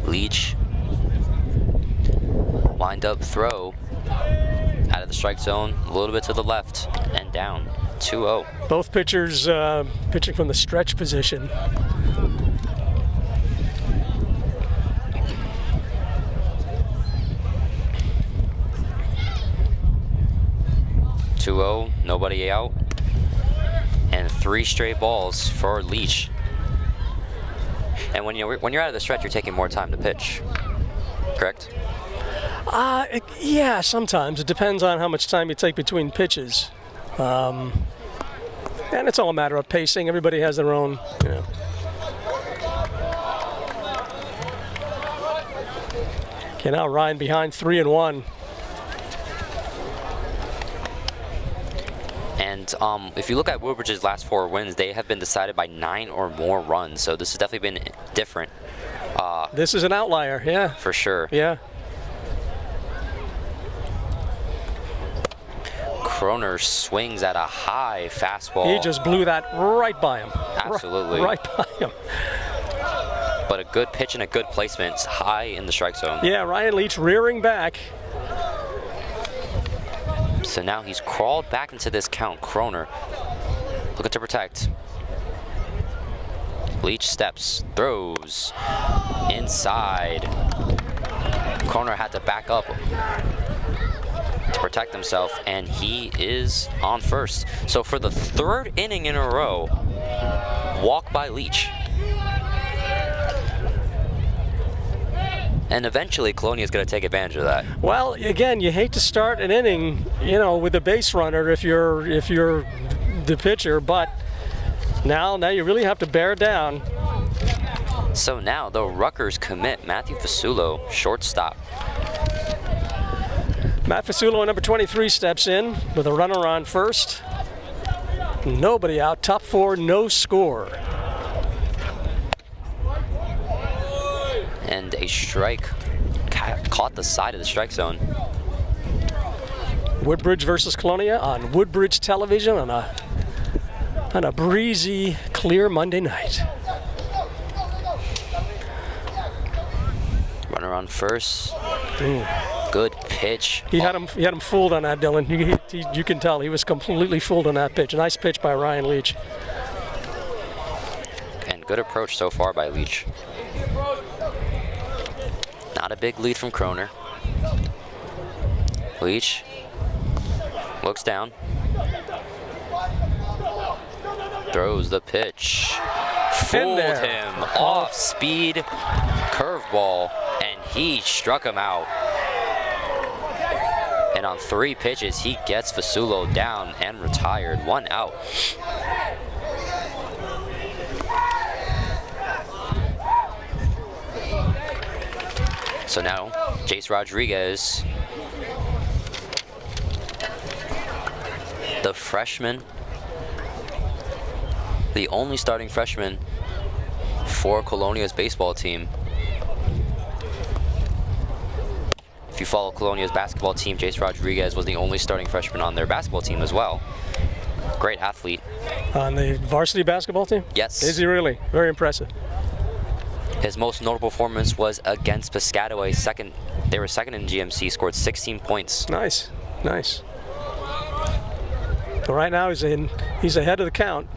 Leach, wind up throw out of the strike zone, a little bit to the left and down, 2-0. Both pitchers pitching from the stretch position. Nobody out, and 3 straight balls for Leach. And when you're out of the stretch, you're taking more time to pitch, correct? Yeah, sometimes. It depends on how much time you take between pitches. And it's all a matter of pacing. Everybody has their own, you know. Okay, now Ryan behind 3-1. And if you look at Woodbridge's last 4 wins, they have been decided by 9 or more runs. So this has definitely been different. This is an outlier, yeah. For sure. Yeah. Kroner swings at a high fastball. He just blew that right by him. Absolutely. Right by him. But a good pitch and a good placement. It's high in the strike zone. Yeah, Ryan Leach rearing back. So now he's crawled back into this count. Kroner looking to protect. Leach steps, throws inside. Kroner had to back up to protect himself, and he is on first. So for the 3rd inning in a row, walk by Leach. And eventually, Colonia is going to take advantage of that. Well, again, you hate to start an inning, you know, with a base runner if you're the pitcher, but now you really have to bear down. So now the Rutgers commit Matthew Fasulo, shortstop. Matt Fasulo, number 23, steps in with a runner on first. Nobody out. Top 4, no score. And a strike caught the side of the strike zone. Woodbridge versus Colonia on Woodbridge television on a breezy, clear Monday night. Runner on first. Good pitch. He had him fooled on that, Dylan. You can tell he was completely fooled on that pitch. A nice pitch by Ryan Leach. And good approach so far by Leach. Not a big lead from Kroner. Leach looks down. Throws the pitch. Fooled him. Off speed curveball, and he struck him out. And on 3 pitches, he gets Fasulo down and retired. 1 out. So now, Jace Rodriguez, the freshman, the only starting freshman for Colonia's baseball team. If you follow Colonia's basketball team, Jace Rodriguez was the only starting freshman on their basketball team as well. Great athlete. On the varsity basketball team? Yes. Is he really? Very impressive. His most notable performance was against Piscataway. They were second in GMC, scored 16 points. Nice, nice. So right now he's ahead of the count.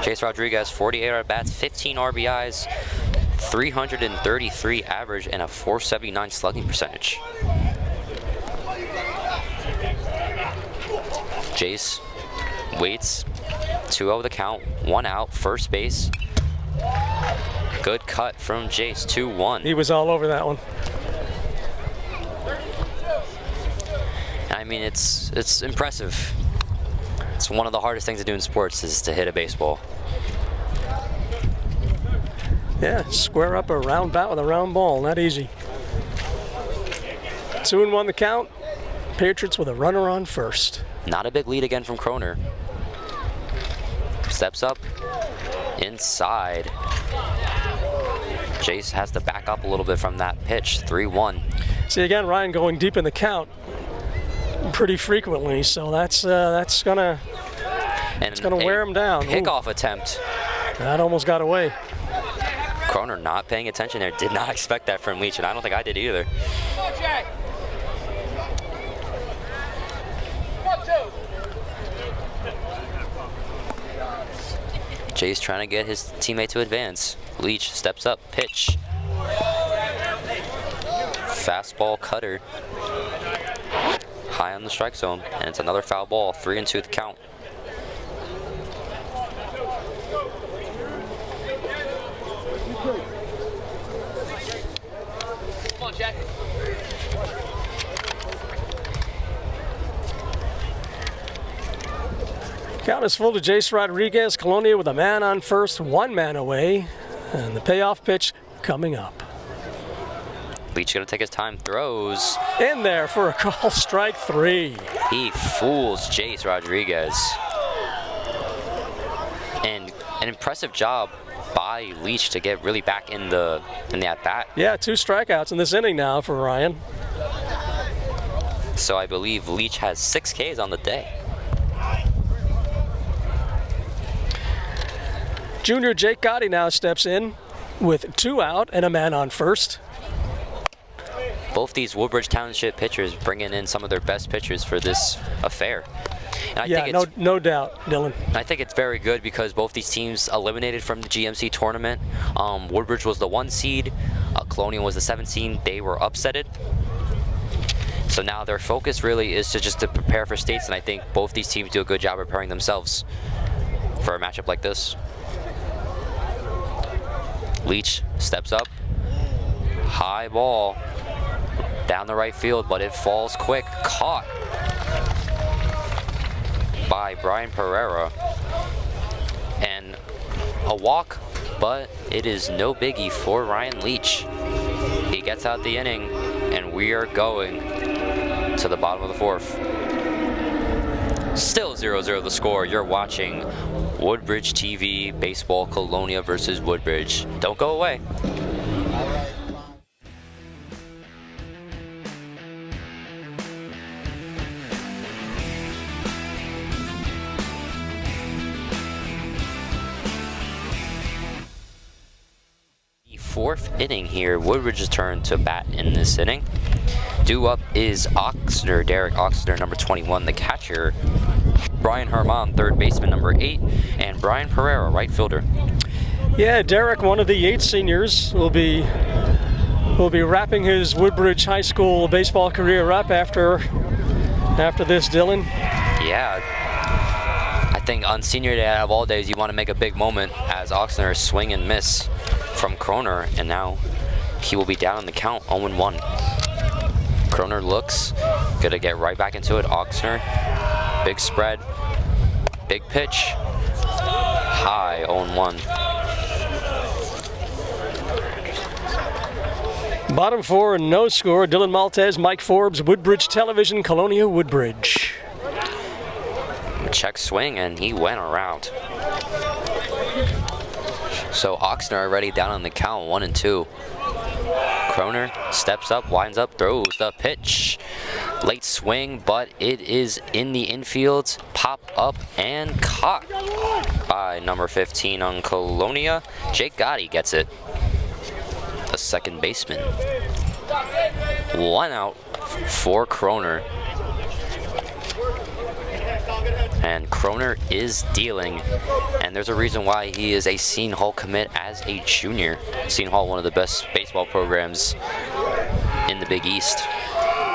Chase Rodriguez, 48 at-bats, 15 RBIs, 333 average, and a 479 slugging percentage. Jace waits, 2-0 the count, 1 out, first base. Good cut from Jace, 2-1. He was all over that one. I mean, it's impressive. It's one of the hardest things to do in sports is to hit a baseball. Yeah, square up a round bat with a round ball, not easy. 2-1 the count. Patriots with a runner on first. Not a big lead again from Kroner. Steps up, inside. Jace has to back up a little bit from that pitch, 3-1. See again, Ryan going deep in the count pretty frequently, so that's gonna wear him down. Pickoff attempt. That almost got away. Kroner not paying attention there. Did not expect that from Leach, and I don't think I did either. Jay's trying to get his teammate to advance. Leach steps up, pitch. Fastball cutter. High on the strike zone, and it's another foul ball, 3-2 the count. Come on, Jack. Count is full to Jace Rodriguez. Colonia with a man on first, 1 man away, and the payoff pitch coming up. Leach gonna take his time, throws. In there for a call, strike 3. He fools Jace Rodriguez. And an impressive job by Leach to get really back in the at-bat. Yeah, 2 strikeouts in this inning now for Ryan. So I believe Leach has 6 Ks on the day. Junior Jake Gotti now steps in with 2 out and a man on first. Both these Woodbridge Township pitchers bringing in some of their best pitchers for this affair. And I think no doubt, Dylan. I think it's very good because both these teams eliminated from the GMC tournament. Woodbridge was the 1 seed, Colonia was the 7 seed. They were upsetted. So now their focus really is to prepare for states, and I think both these teams do a good job preparing themselves for a matchup like this. Leach steps up, high ball, down the right field, but it falls quick, caught by Brian Pereira, and a walk, but it is no biggie for Ryan Leach. He gets out the inning, and we are going to the bottom of the 4th. Still 0-0 the score. You're watching Woodbridge TV, baseball, Colonia versus Woodbridge. Don't go away. The 4th inning here, Woodbridge's turn to bat in this inning. Due up is Oxner, Derek Oxner, number 21, the catcher. Brian Herman, third baseman, number 8, and Brian Pereira, right fielder. Yeah, Derek, one of the 8 seniors, will be wrapping his Woodbridge High School baseball career up after this, Dylan. Yeah, I think on senior day out of all days, you want to make a big moment as Oxner swing and miss from Kroner, and now he will be down on the count, 0-1. Kroner looks, gonna get right back into it. Oxner, big spread, big pitch, high, 0-1. Bottom 4, no score. Dylan Maltez, Mike Forbes, Woodbridge Television, Colonia, Woodbridge. Check swing, and he went around. So Oxner already down on the count, 1-2. Kroner steps up, winds up, throws the pitch. Late swing, but it is in the infield. Pop up and caught by number 15 on Colonia. Jake Gotti gets it. The second baseman. 1 out for Kroner. And Kroner is dealing, and there's a reason why he is a Seton Hall commit as a junior. Seton Hall, one of the best baseball programs in the Big East.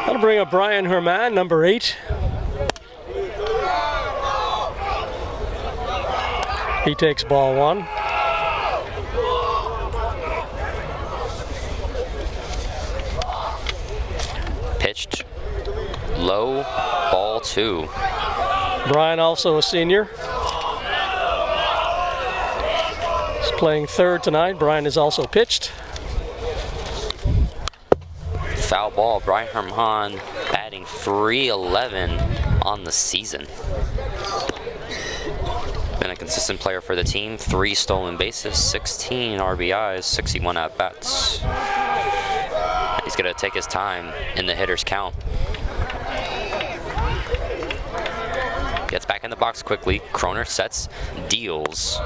That'll bring up Brian Herman, number 8. He takes ball 1. Pitched low, ball 2. Brian, also a senior. He's playing third tonight. Brian is also pitched. Foul ball. Brian Herman batting .311 on the season. Been a consistent player for the team. 3 stolen bases, 16 RBIs, 61 at-bats. He's going to take his time in the hitter's count. Gets back in the box quickly. Kroner sets, deals.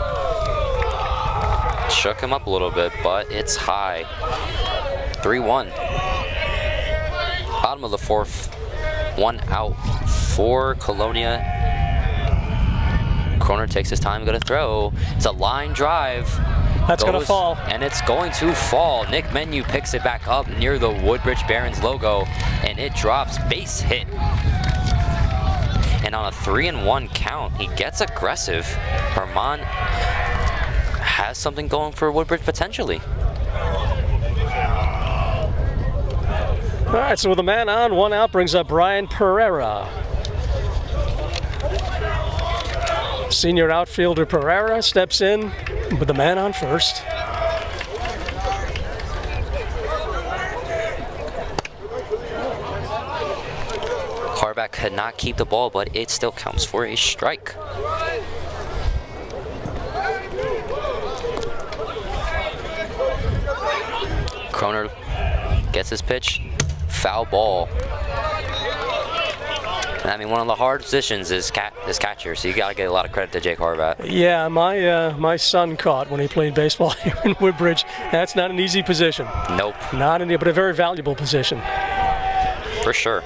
Shook him up a little bit, but it's high. 3-1. Bottom of the 4th. 1 out for Colonia. Kroner takes his time, gonna throw. It's a line drive. That's gonna fall. And it's going to fall. Nick Menu picks it back up near the Woodbridge Barons logo, and it drops. Base hit. And on a 3-1 count, he gets aggressive. Herman has something going for Woodbridge potentially. All right, so with a man on, 1 out, brings up Brian Pereira. Senior outfielder Pereira steps in with the man on first. Harback could not keep the ball, but it still counts for a strike. Kroner gets his pitch. Foul ball. I mean, one of the hard positions is catcher, so you got to get a lot of credit to Jake Harback. Yeah, my son caught when he played baseball here in Woodbridge. That's not an easy position. Nope. Not an, but a very valuable position. For sure.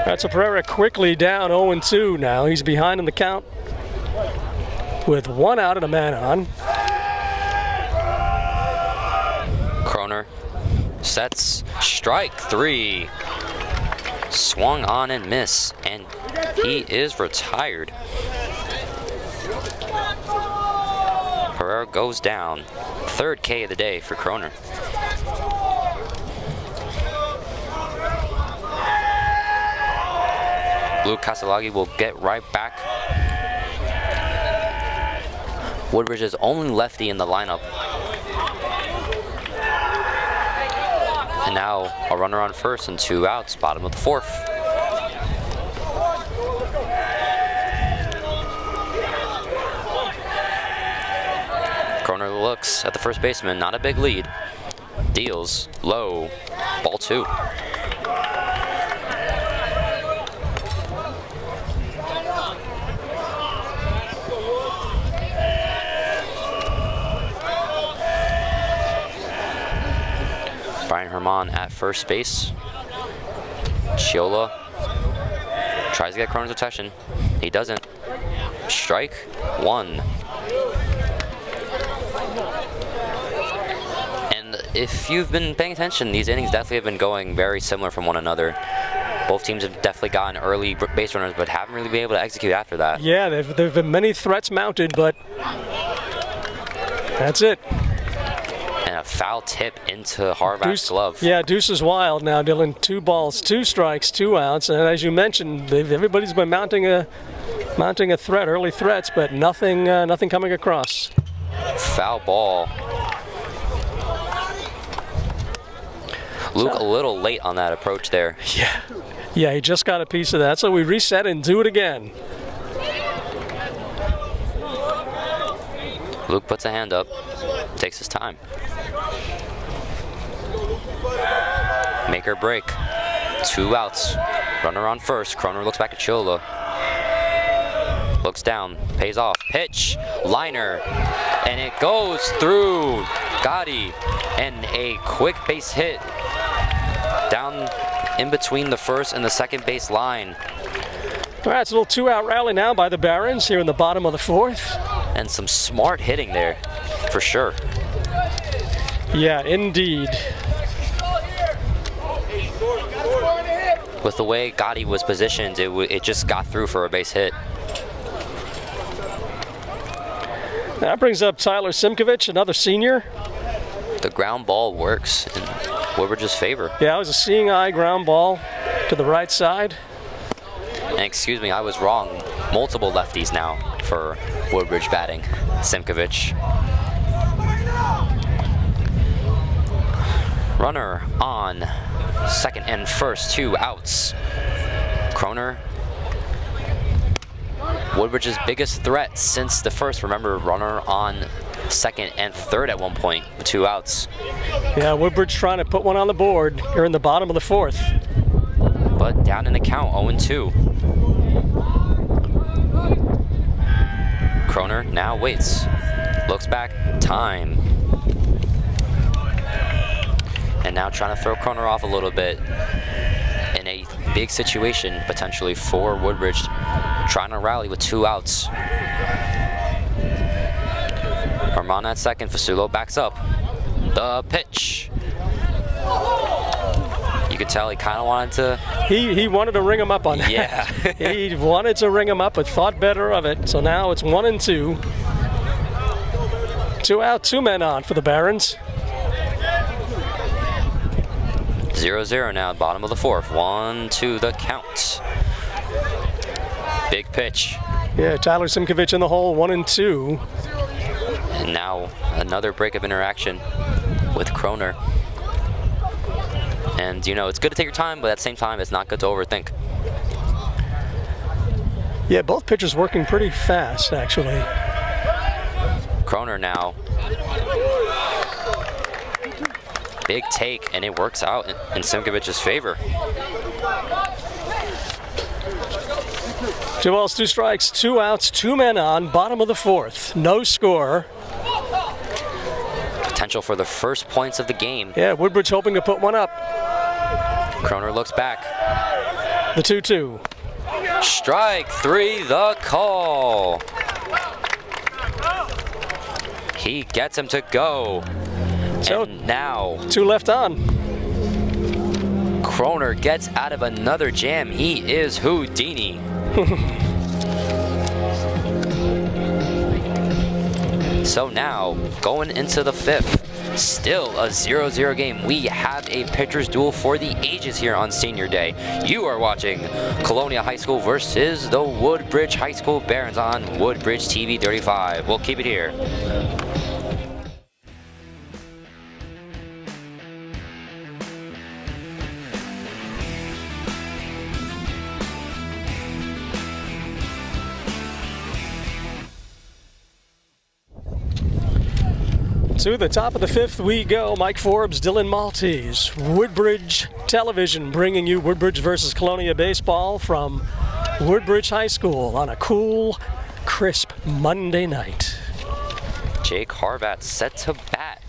That's a Pereira quickly down 0-2 now. He's behind in the count with 1 out and a man on. Kroner sets, strike 3. Swung on and miss, and he is retired. Pereira goes down. 3rd K of the day for Kroner. Luke Casalagi will get right back. Woodbridge is only lefty in the lineup. And now a runner on first and 2 outs, bottom of the 4th. Kroner looks at the first baseman, not a big lead. Deals, low, ball 2. Brian Herman at first base. Chiola tries to get Kroner's attention. He doesn't. Strike 1. And if you've been paying attention, these innings definitely have been going very similar from one another. Both teams have definitely gotten early base runners, but haven't really been able to execute after that. Yeah, there have been many threats mounted, but that's it. And a foul tip into Harback's glove. Yeah, Deuce is wild now, Dylan. 2 balls, 2 strikes, 2 outs. And as you mentioned, everybody's been mounting a threat, early threats, but nothing coming across. Foul ball. Luke a little late on that approach there. Yeah, he just got a piece of that. So we reset and do it again. Luke puts a hand up, takes his time. Make or break. 2 outs. Runner on first. Kroner looks back at Chiola. Looks down, pays off. Pitch, liner, and it goes through Gotti. And a quick base hit down in between the first and the second base line. All right, it's a little 2-out rally now by the Barons here in the bottom of the 4th. And some smart hitting there, for sure. Yeah, indeed. With the way Gotti was positioned, it just got through for a base hit. That brings up Tyler Simkovich, another senior. The ground ball works in Woodbridge's favor. Yeah, it was a seeing eye ground ball to the right side. And excuse me, I was wrong. Multiple lefties now for Woodbridge batting. Simkovich. Runner on second and first, 2 outs. Kroner, Woodbridge's biggest threat since the first. Remember, runner on second and third at one point, 2 outs. Yeah, Woodbridge trying to put one on the board here in the bottom of the 4th. But down in the count, 0-2. Kroner now waits, looks back, time. And now trying to throw Kroner off a little bit in a big situation potentially for Woodbridge, trying to rally with 2 outs. Armand at second, Fasulo backs up. The pitch. You could tell he kind of wanted to. He wanted to ring him up on that. Yeah. He wanted to ring him up, but thought better of it. So now it's 1-2. 2 out, 2 men on for the Barons. 0-0 now, bottom of the 4th. 1-2 the count. Big pitch. Yeah, Tyler Simkovich in the hole, 1-2. And now another breakup interaction with Kroner. And you know, it's good to take your time, but at the same time, it's not good to overthink. Yeah, both pitchers working pretty fast, actually. Kroner now. Big take, and it works out in Simkovich's favor. 2 balls, 2 strikes, 2 outs, 2 men on, bottom of the 4th. No score. Potential for the first points of the game. Yeah, Woodbridge hoping to put one up. Kroner looks back. The 2-2. Strike 3, the call. He gets him to go. So and now 2 left on. Kroner gets out of another jam. He is Houdini. So now, going into the 5th, still a 0-0 game. We have a pitcher's duel for the ages here on Senior Day. You are watching Colonia High School versus the Woodbridge High School Barons on Woodbridge TV 35. We'll keep it here. To the top of the 5th we go. Mike Forbes, Dylan Maltese, Woodbridge Television bringing you Woodbridge versus Colonia baseball from Woodbridge High School on a cool, crisp Monday night. Jake Harvat set to bat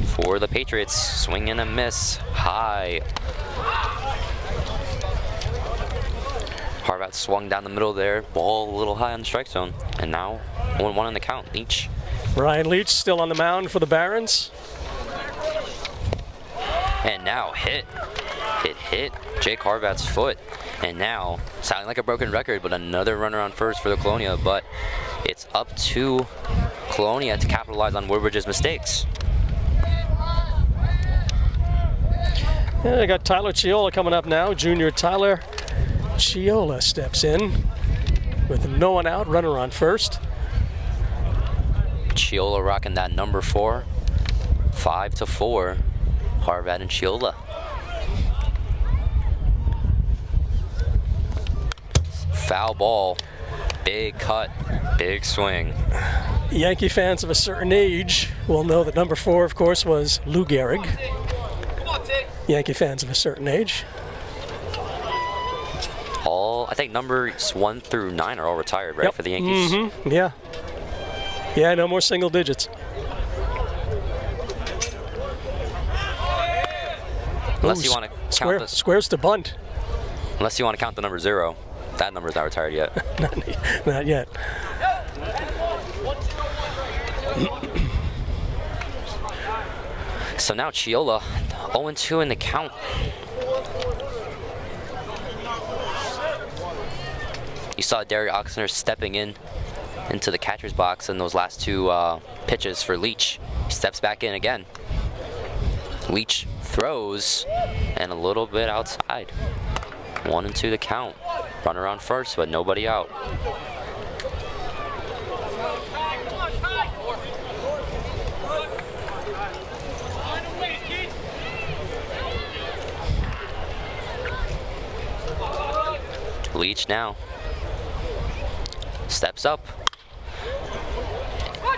for the Patriots. Swing and a miss, high. Harvat swung down the middle there, ball a little high on the strike zone, and now 1-1 in the count. Leach. Ryan Leach still on the mound for the Barons. And now hit Jake Harvat's foot. And now, sounding like a broken record, but another runner on first for the Colonia. But it's up to Colonia to capitalize on Woodbridge's mistakes. Yeah, they got Tyler Chiola coming up now. Junior Tyler Chiola steps in with no one out, runner on first. Chiola rocking that number 4. 5-4. Harvat and Chiola. Foul ball. Big cut. Big swing. Yankee fans of a certain age will know that number 4, of course, was Lou Gehrig. Come on, Tig. Yankee fans of a certain age. I think numbers 1 through 9 are all retired, right, for the Yankees? Mm-hmm. Yeah. Yeah, no more single digits. Unless you want to count the squares to bunt. Unless you want to count the number 0. That number's not retired yet. Not yet. So now Chiola 0-2 in the count. You saw Derek Oxner stepping into the catcher's box in those last 2 pitches for Leach. He steps back in again. Leach throws and a little bit outside. 1-2 the count. Runner on first, but nobody out. Leach now steps up.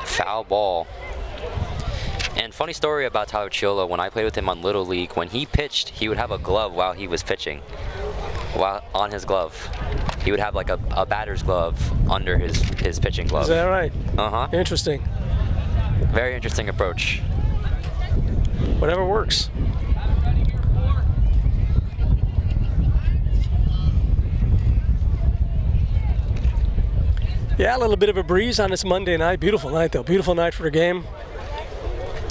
Foul ball. And funny story about Tyler Chiola, when I played with him on Little League, when he pitched, he would have a glove while he was pitching. While on his glove. He would have like a batter's glove under his pitching glove. Is that right? Uh-huh. Interesting. Very interesting approach. Whatever works. Yeah, a little bit of a breeze on this Monday night. Beautiful night, though. Beautiful night for a game.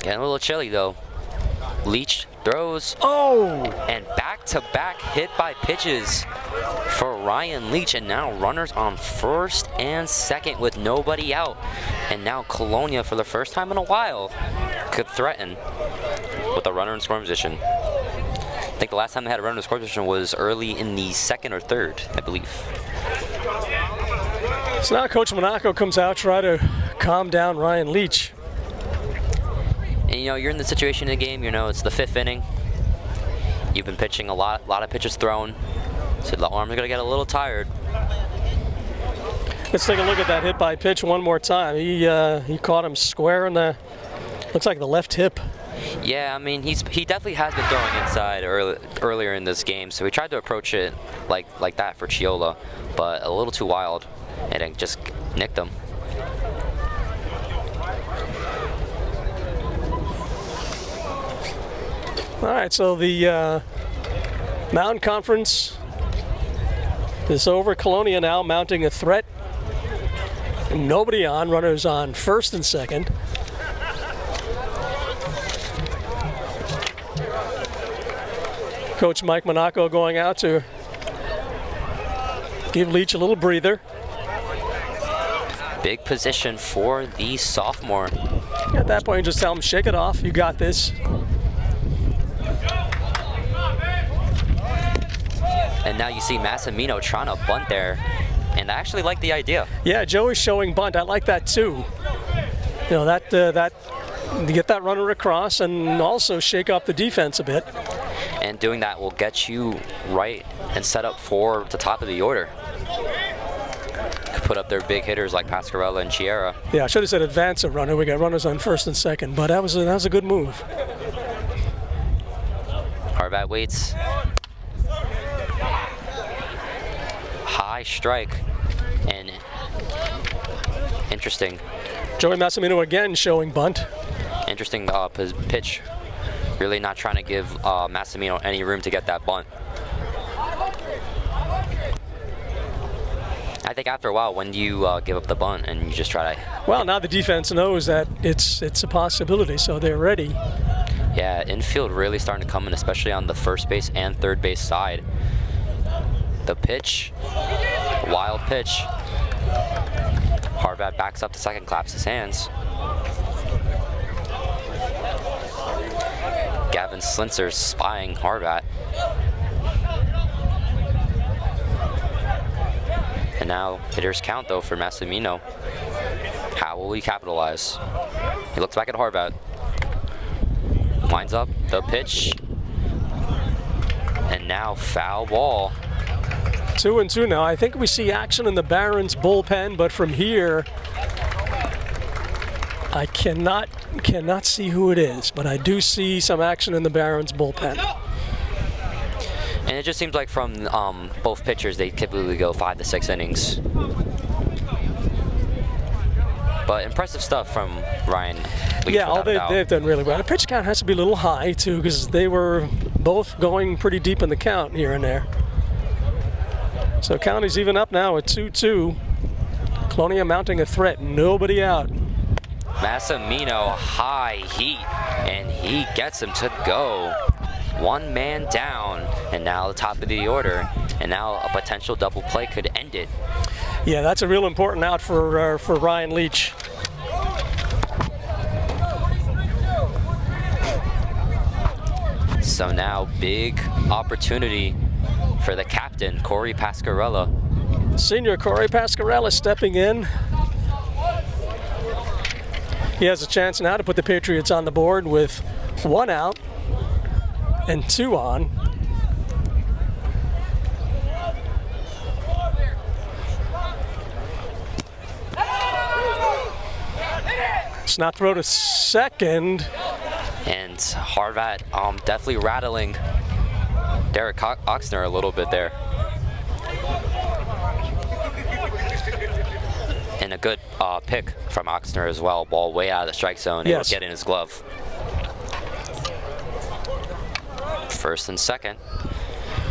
Getting a little chilly, though. Leach throws. Oh! And back-to-back hit by pitches for Ryan Leach. And now runners on first and second with nobody out. And now Colonia, for the first time in a while, could threaten with a runner in scoring position. I think the last time they had a runner in scoring position was early in the 2nd or 3rd, I believe. So now Coach Monaco comes out, try to calm down Ryan Leach. And you know, you're in the situation in the game, you know, it's the 5th inning. You've been pitching a lot of pitches thrown, so the arms are gonna get a little tired. Let's take a look at that hit by pitch one more time. He caught him square in the, looks like the left hip. Yeah, I mean, he definitely has been throwing inside earlier in this game, so we tried to approach it like that for Chiola, but a little too wild, and it just nicked him. All right, so the Mountain Conference is over. Colonia now mounting a threat. Nobody on, runners on first and second. Coach Mike Monaco going out to give Leach a little breather. Big position for the sophomore. At that point, just tell him, shake it off. You got this. And now you see Massimino trying to bunt there, and I actually like the idea. Yeah, Joey's showing bunt. I like that too. You know, that get that runner across and also shake up the defense a bit. And doing that will get you right and set up for the top of the order. Could put up their big hitters like Pascarella and Chiera. Yeah, I should have said advance a runner. We got runners on first and second, but that was a good move. Harbat waits. High strike, and interesting. Joey Massimino again showing bunt. Interesting pitch. Really not trying to give Massimino any room to get that bunt. I think after a while, when do you give up the bunt and you just try to... Well, now the defense knows that it's a possibility, so they're ready. Yeah, infield really starting to come in, especially on the first base and third base side. The pitch, wild pitch. Harvat backs up to second, claps his hands. Gavin Slinzer spying Harvat. And now hitters count though for Massimino. How will he capitalize? He looks back at Harvat. Winds up the pitch. And now foul ball. 2-2 now. I think we see action in the Barons bullpen, but from here, I cannot see who it is, but I do see some action in the Barons bullpen. And it just seems like from both pitchers, they typically go 5 to 6 innings. But impressive stuff from Ryan Leach. Yeah, they've done really well. The pitch count has to be a little high, too, because they were both going pretty deep in the count here and there. So count is even up now at 2-2. Colonia mounting a threat. Nobody out. Massimino, high heat, and he gets him to go. One man down, and now the top of the order, and now a potential double play could end it. Yeah, that's a real important out for Ryan Leach. So now big opportunity for the captain, Corey Pascarella. Senior Corey Pascarella stepping in. He has a chance now to put the Patriots on the board with 1 out and 2 on. Snap throw to second. And Harvat definitely rattling Derek Oxner a little bit there. And a good pick from Oxner as well. Ball way out of the strike zone. Yes. It will get in his glove. First and second.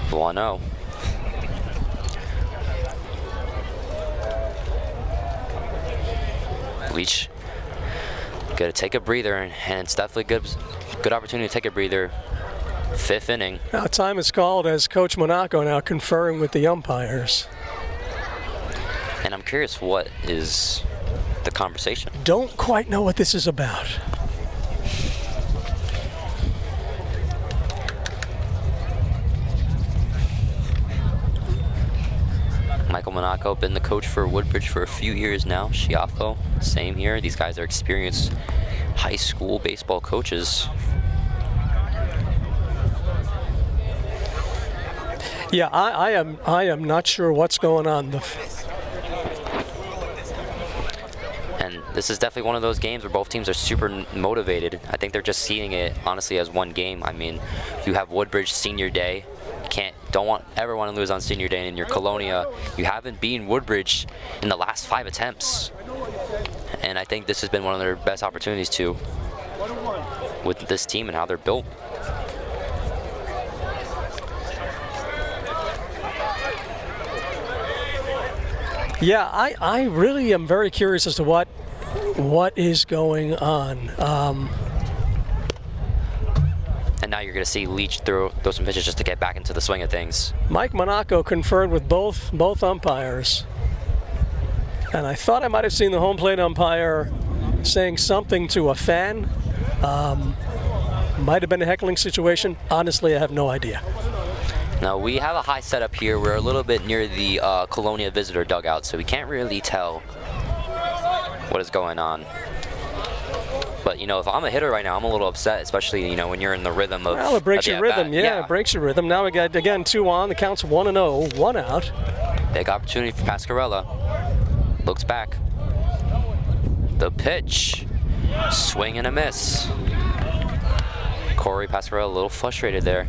1-0. Leach gonna take a breather, and it's definitely good opportunity to take a breather. 5th inning. Now time is called as Coach Monaco now conferring with the umpires. And I'm curious, what is the conversation? Don't quite know what this is about. Michael Monaco, been the coach for Woodbridge for a few years now. Schiaffo, same here. These guys are experienced high school baseball coaches. Yeah, I am not sure what's going on. And this is definitely one of those games where both teams are super motivated. I think they're just seeing it honestly as one game. I mean, you have Woodbridge senior day. Don't ever want to lose on senior day, and in your Colonia, you haven't beaten Woodbridge in the last 5 attempts. And I think this has been one of their best opportunities too, with this team and how they're built. Yeah, I really am very curious as to what is going on. And now you're going to see Leach throw some pitches just to get back into the swing of things. Mike Monaco conferred with both umpires. And I thought I might have seen the home plate umpire saying something to a fan. Might have been a heckling situation. Honestly, I have no idea. Now we have a high setup here. We're a little bit near the Colonia visitor dugout, so we can't really tell what is going on. But, you know, if I'm a hitter right now, I'm a little upset, especially, you know, when you're in the rhythm of... Well, it breaks your rhythm. Yeah, it breaks your rhythm. Now we got, again, 2 on. The count's 1-0, 1 out. Big opportunity for Pascarella. Looks back. The pitch. Swing and a miss. Corey Pascarella a little frustrated there.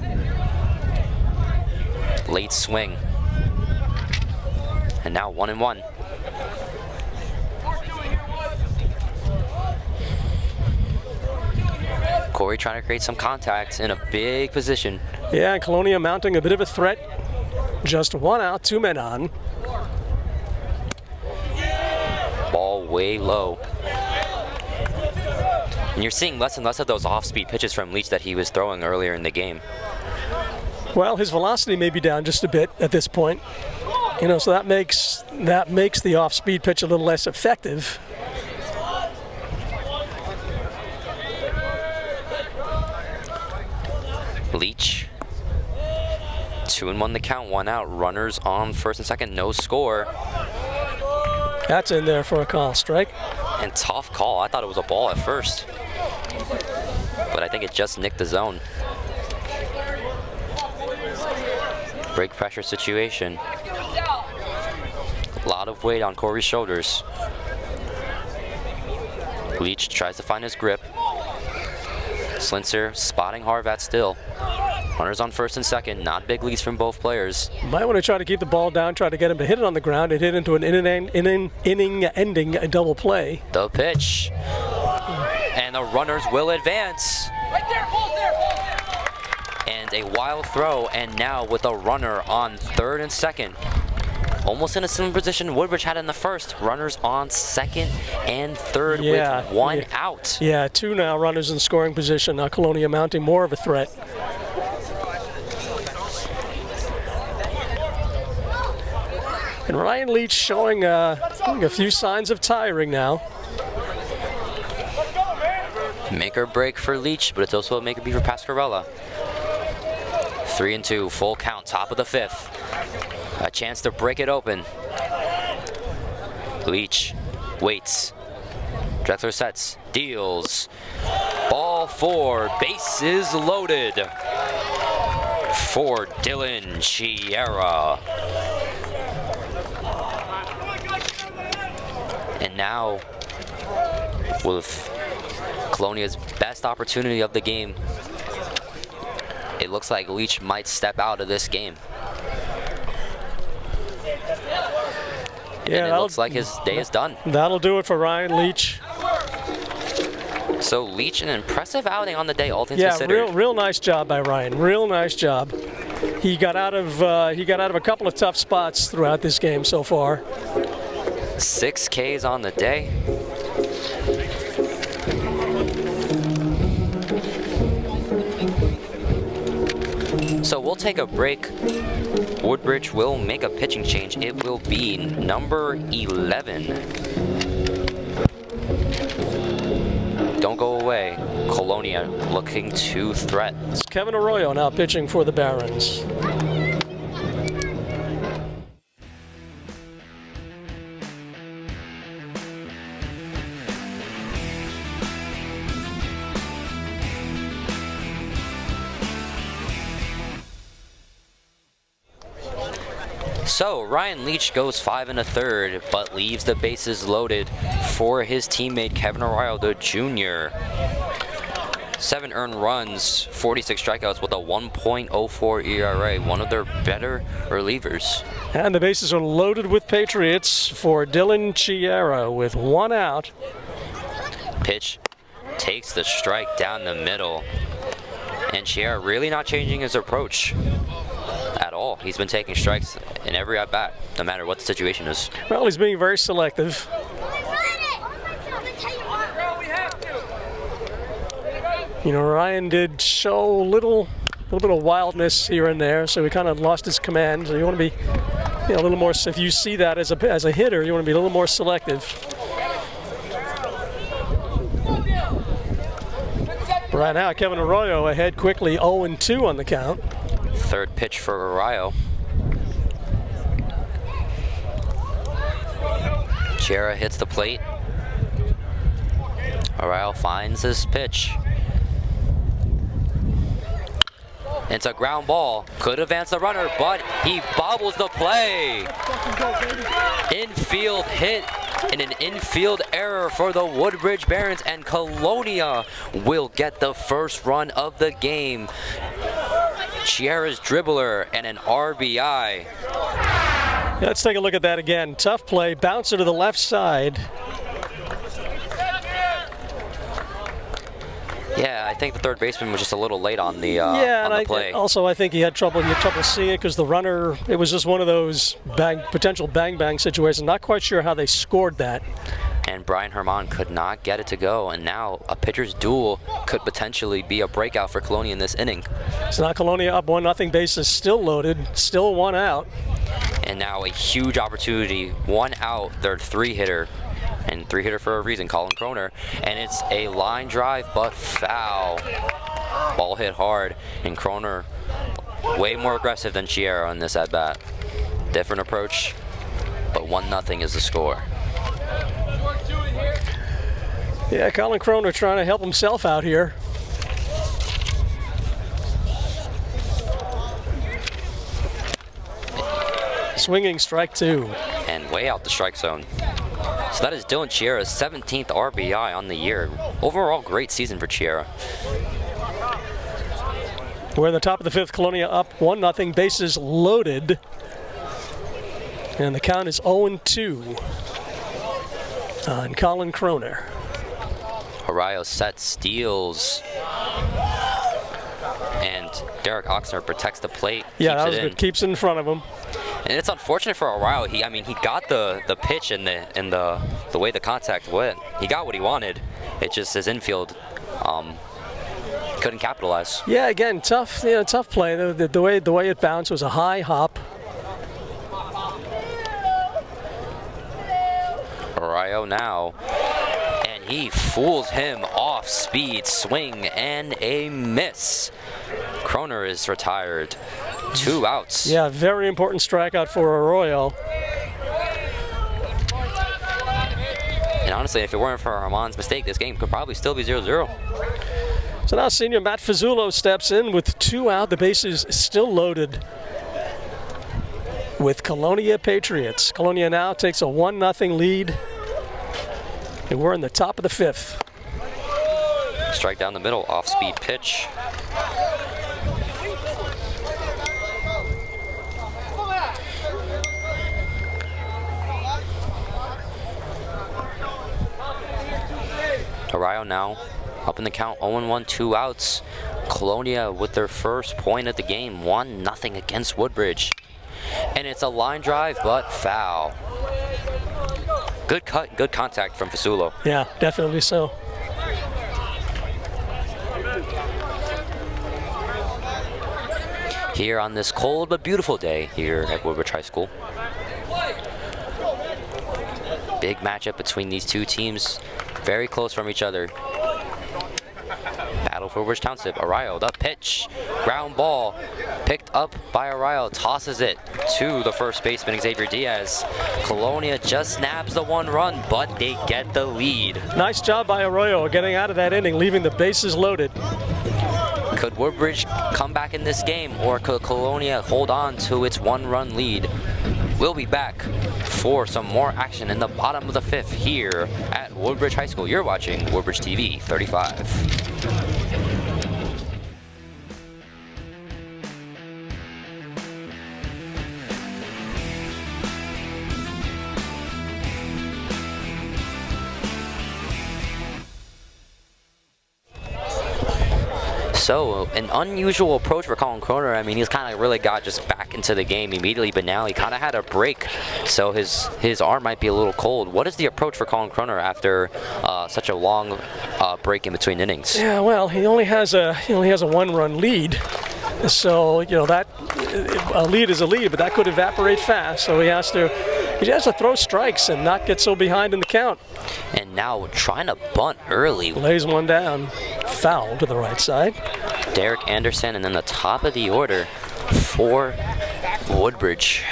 Late swing. And now 1-1. Corey trying to create some contact in a big position. Yeah, Colonia mounting a bit of a threat. Just 1 out, 2 men on. Ball way low. And you're seeing less and less of those off-speed pitches from Leach that he was throwing earlier in the game. Well, his velocity may be down just a bit at this point. You know, so that makes the off-speed pitch a little less effective. Leach. 2-1 the count, 1 out. Runners on first and second, no score. That's in there for a call, strike. And tough call. I thought it was a ball at first, but I think it just nicked the zone. Break pressure situation. A lot of weight on Corey's shoulders. Leach tries to find his grip. Slinzer spotting Harvat still. Runners on first and second, not big leads from both players. Might want to try to keep the ball down, try to get him to hit it on the ground. It hit into an inning-ending double play. The pitch. And the runners will advance. Right there, ball's there, ball's there. And a wild throw, and now with a runner on third and second. Almost in a similar position Woodbridge had in the first. Runners on second and third with one out. Yeah, 2 now runners in scoring position. Now Colonia mounting more of a threat. And Ryan Leach showing a few signs of tiring now. Make or break for Leach, but it's also a make or break for Pascarella. 3-2, full count, top of the 5th. A chance to break it open. Leach waits. Drexler sets, deals. Ball 4, bases loaded for Dylan Chiera. And now, with Colonia's best opportunity of the game, it looks like Leach might step out of this game. Yeah, and it looks like his day is done. That'll do it for Ryan Leach. So Leach, an impressive outing on the day, all things considered. Yeah, real nice job by Ryan. Real nice job. He got out of a couple of tough spots throughout this game so far. 6 Ks on the day. So we'll take a break. Woodbridge will make a pitching change. It will be number 11. Don't go away. Colonia looking to threat. It's Kevin Arroyo now pitching for the Barons. So Ryan Leach goes 5 1/3, but leaves the bases loaded for his teammate Kevin Arroyo, the junior. 7 earned runs, 46 strikeouts with a 1.04 ERA, one of their better relievers. And the bases are loaded with Patriots for Dylan Chiera with 1 out. Pitch takes the strike down the middle. And Chiera really not changing his approach at all. He's been taking strikes in every at-bat, no matter what the situation is. Well, he's being very selective. You know, Ryan did show a little bit of wildness here and there, so he kind of lost his command. So you want to be a little more, if you see that as a hitter, you want to be a little more selective. Right now, Kevin Arroyo ahead quickly, 0-2 on the count. Third pitch for Arroyo. Chiera hits the plate. Arroyo finds his pitch. It's a ground ball. Could advance the runner, but he bobbles the play. Infield hit and an infield error for the Woodbridge Barons, and Colonia will get the first run of the game. Chiera's dribbler and an RBI. Let's take a look at that again. Tough play, bouncer to the left side. Yeah, I think the third baseman was just a little late on the play. Also, I think he had trouble seeing it because the runner, it was just one of those potential bang-bang situations. Not quite sure how they scored that. And Brian Herman could not get it to go, and now a pitcher's duel could potentially be a breakout for Colonia in this inning. So now Colonia up 1-0, bases still loaded, still 1 out. And now a huge opportunity, 1 out, their 3-hitter. And 3-hitter for a reason, Colin Kroner. And it's a line drive, but foul. Ball hit hard, and Kroner way more aggressive than Chiera on this at-bat. Different approach, but 1-0 is the score. Yeah, Colin Kroner trying to help himself out here. Swinging strike 2. And way out the strike zone. So that is Dylan Chiera's 17th RBI on the year. Overall, great season for Chiera. We're in the top of the fifth. Colonia up 1-0. Bases loaded. And the count is 0-2 on Colin Croner. Arroyo sets, steals. And Derek Oxner protects the plate. Yeah, that was it in. good. Keeps it in front of him. And it's unfortunate for Arroyo. He got the pitch and the way the contact went. He got what he wanted. It just his infield couldn't capitalize. Yeah, again, tough play. The way it bounced was a high hop. Arroyo now, and he fools him off speed, swing, and a miss. Croner is retired. 2 outs. Yeah, very important strikeout for Arroyo. And honestly, if it weren't for Armand's mistake, this game could probably still be 0-0. So now senior Matt Fazzulo steps in with 2 out. The bases still loaded with Colonia Patriots. Colonia now takes a 1-0 lead. And we're in the top of the fifth. Strike down the middle, off-speed pitch. Arroyo now up in the count, 0-1, 2 outs. Colonia with their first point of the game, 1-0 against Woodbridge. And it's a line drive, but foul. Good cut, good contact from Fasulo. Yeah, definitely so. Here on this cold but beautiful day here at Woodbridge High School. Big matchup between these two teams. Very close from each other. Battle for Woodbridge Township. Arroyo, the pitch. Ground ball. Picked up by Arroyo. Tosses it to the first baseman, Xavier Diaz. Colonia just snaps the 1 run, but they get the lead. Nice job by Arroyo getting out of that inning, leaving the bases loaded. Could Woodbridge come back in this game, or could Colonia hold on to its 1-run lead? We'll be back for some more action in the bottom of the fifth here at Woodbridge High School. You're watching Woodbridge TV 35. So, an unusual approach for Colin Croner. I mean, he's kind of really got just back into the game immediately, but now he kind of had a break, so his arm might be a little cold. What is the approach for Colin Croner after such a long break in between innings? Yeah, well, he only has a 1-run lead, so that a lead is a lead, but that could evaporate fast. So he has to throw strikes and not get so behind in the count. And now trying to bunt early. Lays one down, foul to the right side. Derek Anderson, and then the top of the order for Woodbridge.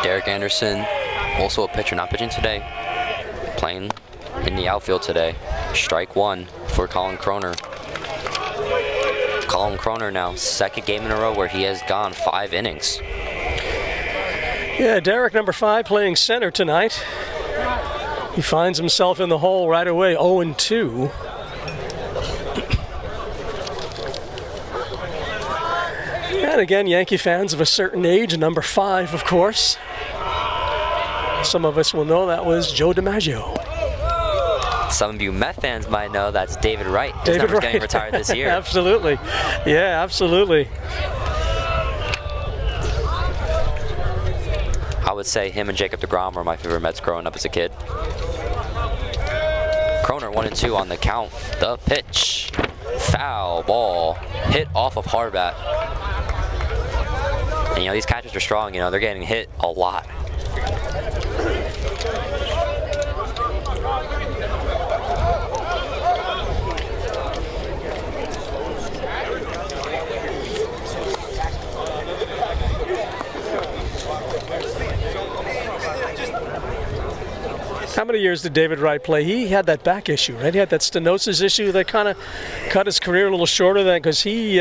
Derek Anderson, also a pitcher, not pitching today, playing in the outfield today. Strike 1 for Colin Croner. Colin Croner now, second game in a row where he has gone 5 innings. Yeah, Derek, number 5, playing center tonight. He finds himself in the hole right away, 0-2. And again, Yankee fans of a certain age, number 5, of course. Some of us will know that was Joe DiMaggio. Some of you Met fans might know that's David Wright. His David number's Wright. getting retired this year. Absolutely. Yeah, absolutely. I would say him and Jacob deGrom were my favorite Mets growing up as a kid. Croner 1-2 on the count. The pitch. Foul ball. Hit off of Harbat. And these catchers are strong, they're getting hit a lot. How many years did David Wright play? He had that back issue, right? He had that stenosis issue that kind of cut his career a little shorter than, because he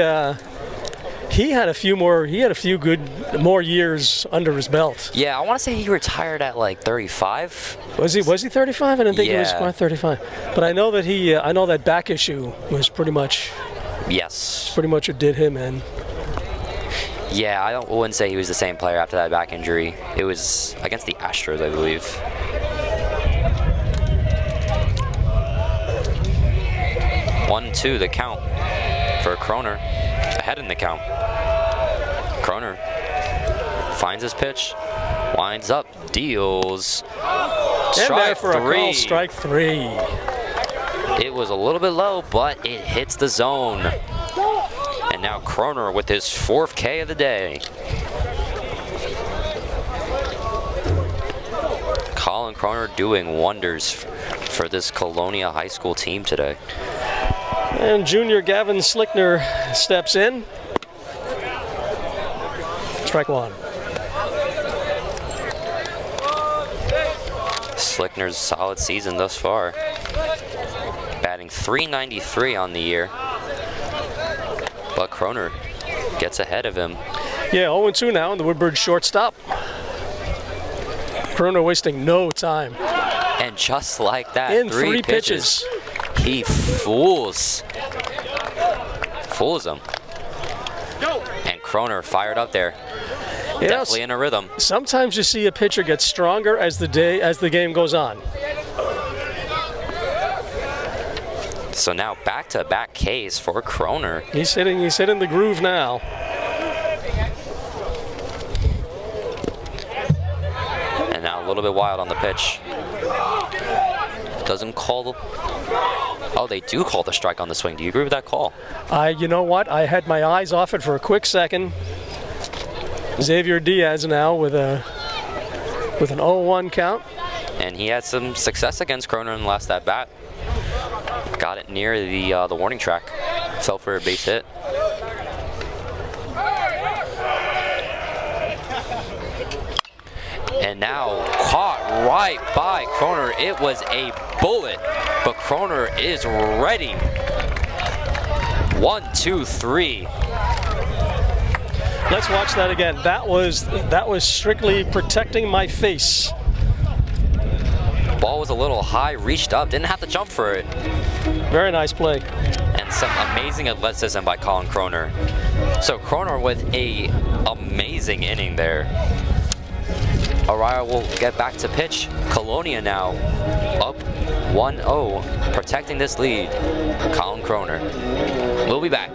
He had a few more years under his belt. Yeah, I want to say he retired at like 35. Was he 35? I didn't think he was Yeah. quite 35. But I know that I know that back issue was pretty much Yes. what did him in. Yeah, I wouldn't say he was the same player after that back injury. It was against the Astros, I believe. 1-2 the count for Kroner. Ahead in the count. Kroner finds his pitch, winds up, deals. And there for a call, strike 3. It was a little bit low, but it hits the zone. And now Kroner with his 4th K of the day. Colin Kroner doing wonders for this Colonia High School team today. And junior Gavin Slickner steps in. Strike 1. Slickner's solid season thus far. Batting .393 on the year. But Kroner gets ahead of him. Yeah, 0-2 now in the Woodbridge shortstop. Kroner wasting no time. And just like that, In 3 pitches. He fools him. And Kroner fired up there. Yes. Definitely in a rhythm. Sometimes you see a pitcher get stronger as the game goes on. So now back-to-back Ks for Kroner. He's hitting the groove now. And now a little bit wild on the pitch. Doesn't call the... Oh, they do call the strike on the swing. Do you agree with that call? You know what? I had my eyes off it for a quick second. Xavier Diaz now with an 0-1 count. And he had some success against Kroner in the last at-bat. Got it near the warning track. Fell for a base hit. And now caught right by Kroner. It was a bullet, but Kroner is ready. 1, 2, 3. Let's watch that again. That was strictly protecting my face. Ball was a little high, reached up, didn't have to jump for it. Very nice play. And some amazing athleticism by Colin Kroner. So Kroner with a amazing inning there. Araya will get back to pitch. Colonia now up 1-0, protecting this lead. Colin Kroner. We'll be back.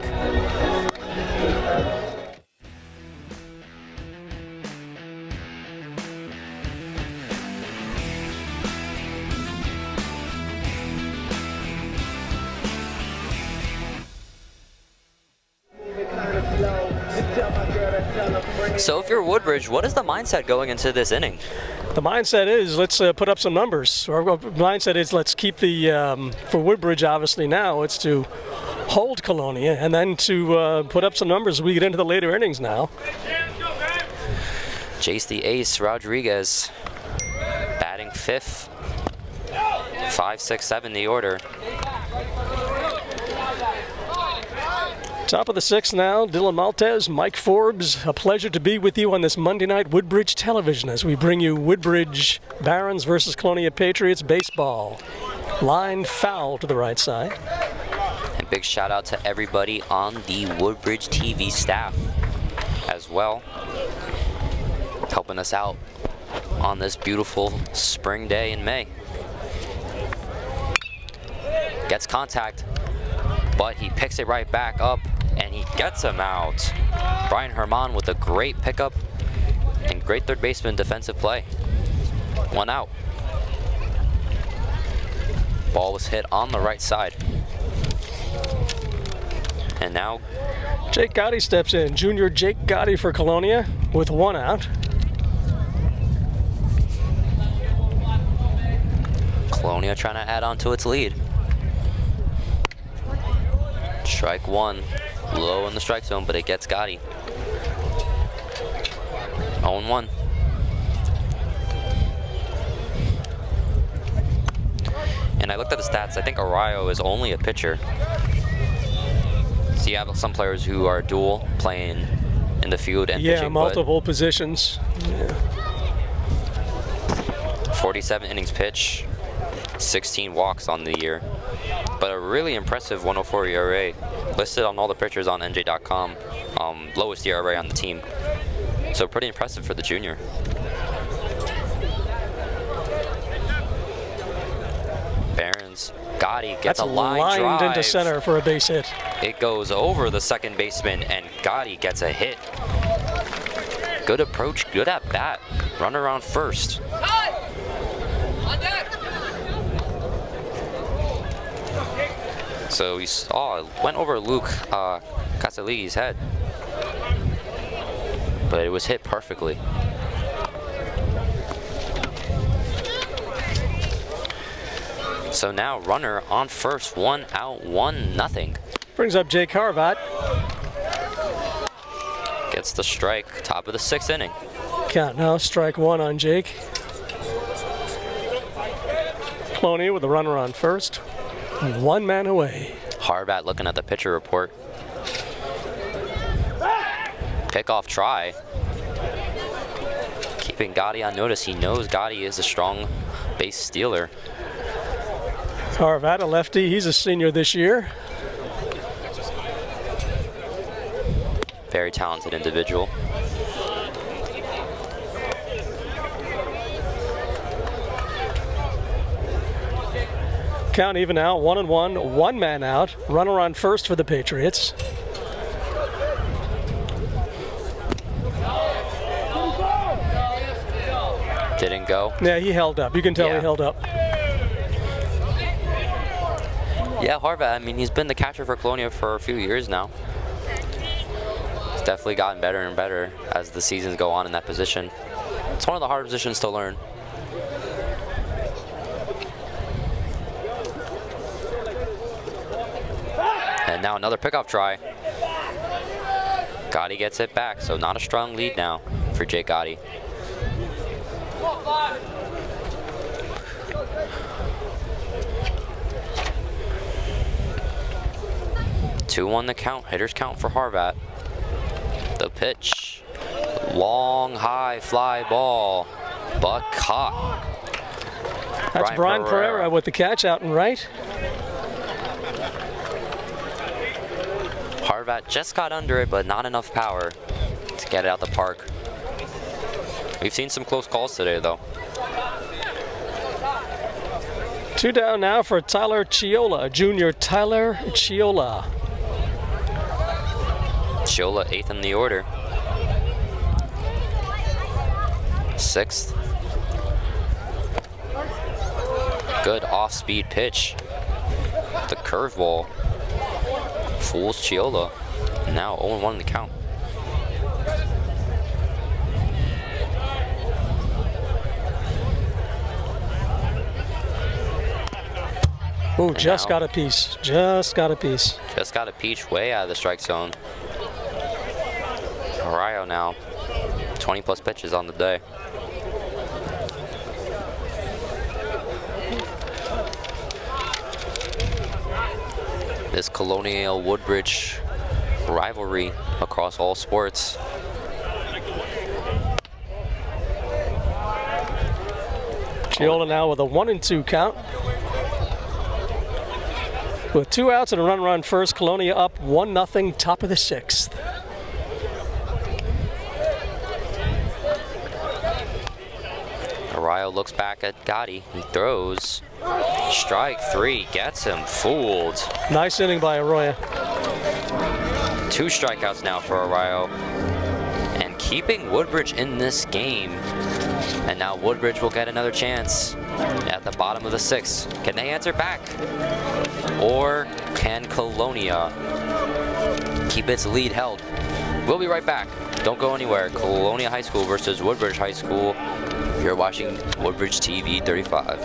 So if you're Woodbridge, what is the mindset going into this inning? The mindset is let's put up some numbers. Our mindset is let's keep the, for Woodbridge obviously now, it's to hold Colonia and then to put up some numbers as we get into the later innings now. Jace the Ace Rodriguez batting 5th. 5, 6, 7 the order. Top of the 6th now, Dylan Maltez, Mike Forbes. A pleasure to be with you on this Monday night Woodbridge television as we bring you Woodbridge Barons versus Colonia Patriots baseball. Line foul to the right side. And big shout out to everybody on the Woodbridge TV staff as well, helping us out on this beautiful spring day in May. Gets contact, but he picks it right back up and he gets him out. Brian Herman with a great pickup and great third baseman defensive play. 1 out. Ball was hit on the right side. And now Jake Gotti steps in. Junior Jake Gotti for Colonia with 1 out. Colonia trying to add on to its lead. Strike 1, low in the strike zone, but it gets Gotti. 0-1. And I looked at the stats. I think Arayo is only a pitcher. So you have some players who are dual playing in the field and Yeah, pitching. multiple positions. Yeah. 47 innings pitch, 16 walks on the year, but a really impressive 104 ERA, listed on all the pitchers on NJ.com, lowest ERA on the team. So pretty impressive for the junior. Barons, Gotti gets a line lined drive into center for a base hit. It goes over the second baseman, and Gotti gets a hit. Good approach, good at bat. Run around first. On deck. So we saw, went over Luke Casalighi's head, but it was hit perfectly. So now runner on first, 1 out, 1-0. Brings up Jake Harvat. Gets the strike, top of the 6th inning. Count now, strike one on Jake. Colonia with a runner on first. 1 man away. Harvat looking at the pitcher report. Pickoff try. Keeping Gotti on notice. He knows Gotti is a strong base stealer. Harvat, a lefty, he's a senior this year. Very talented individual. Count even now, 1-1, 1 man out. Runner on first for the Patriots. Didn't go. Yeah, he held up. You can tell Yeah. he held up. Yeah, Harvat, I mean, he's been the catcher for Colonia for a few years now. He's definitely gotten better and better as the seasons go on in that position. It's one of the hard positions to learn. And now another pickoff try. Gotti gets it back, so not a strong lead now for Jake Gotti. 2-1 the count. Hitters count for Harvat. The pitch. Long, high fly ball, but caught. That's Brian Pereira with the catch out and right. Harvat just got under it, but not enough power to get it out the park. We've seen some close calls today, though. 2 down now for Tyler Chiola, junior Tyler Chiola. Chiola 8th in the order. 6th. Good off-speed pitch. The curveball fools Chiola. Now 0-1 in the count. Ooh, just got a piece. Just got a piece. Just got a peach way out of the strike zone. Arroyo now, 20 plus pitches on the day. This Colonia Woodbridge rivalry across all sports. Chiola now with a 1-2 count. With 2 outs and a runner on first, Colonia up 1-0, top of the 6th. Arroyo looks back at Gotti. He throws. Strike 3 gets him fooled. Nice inning by Arroyo. 2 strikeouts now for Arroyo. And keeping Woodbridge in this game. And now Woodbridge will get another chance at the bottom of the 6th. Can they answer back? Or can Colonia keep its lead held? We'll be right back. Don't go anywhere. Colonia High School versus Woodbridge High School. You're watching Woodbridge TV 35.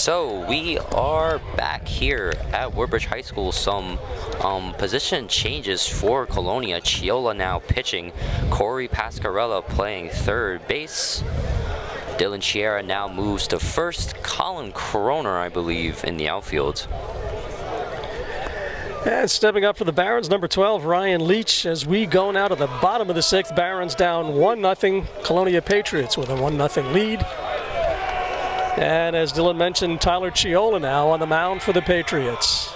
So we are back here at Woodbridge High School. Some position changes for Colonia. Chiola now pitching. Corey Pascarella playing third base. Dylan Chiera now moves to first. Colin Kroner, I believe, in the outfield. And stepping up for the Barons, number 12, Ryan Leach, as we go now to the bottom of the sixth. Barons down 1-0. Colonia Patriots with a 1-0 lead. And as Dylan mentioned, Tyler Chiola now on the mound for the Patriots.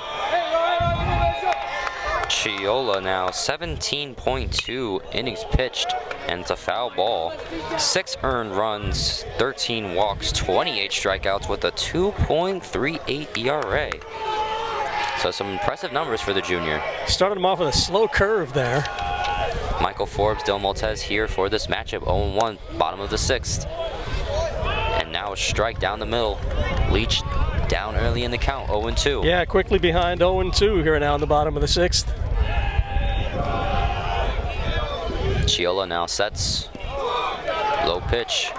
Chiola now 17.2 innings pitched, and it's a foul ball. 6 earned runs, 13 walks, 28 strikeouts with a 2.38 ERA. So some impressive numbers for the junior. Started him off with a slow curve there. Michael Forbes, Dylan Maltese here for this matchup. 0-1, bottom of the sixth. And now a strike down the middle. Leach down early in the count, 0-2. Yeah, quickly behind 0-2 here now in the bottom of the sixth. Chiola now sets. Low pitch.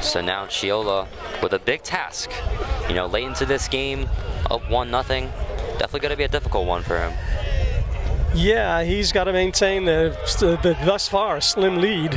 So now Chiola with a big task. You know, late into this game, up 1-0. Definitely going to be a difficult one for him. Yeah, he's got to maintain the thus far slim lead.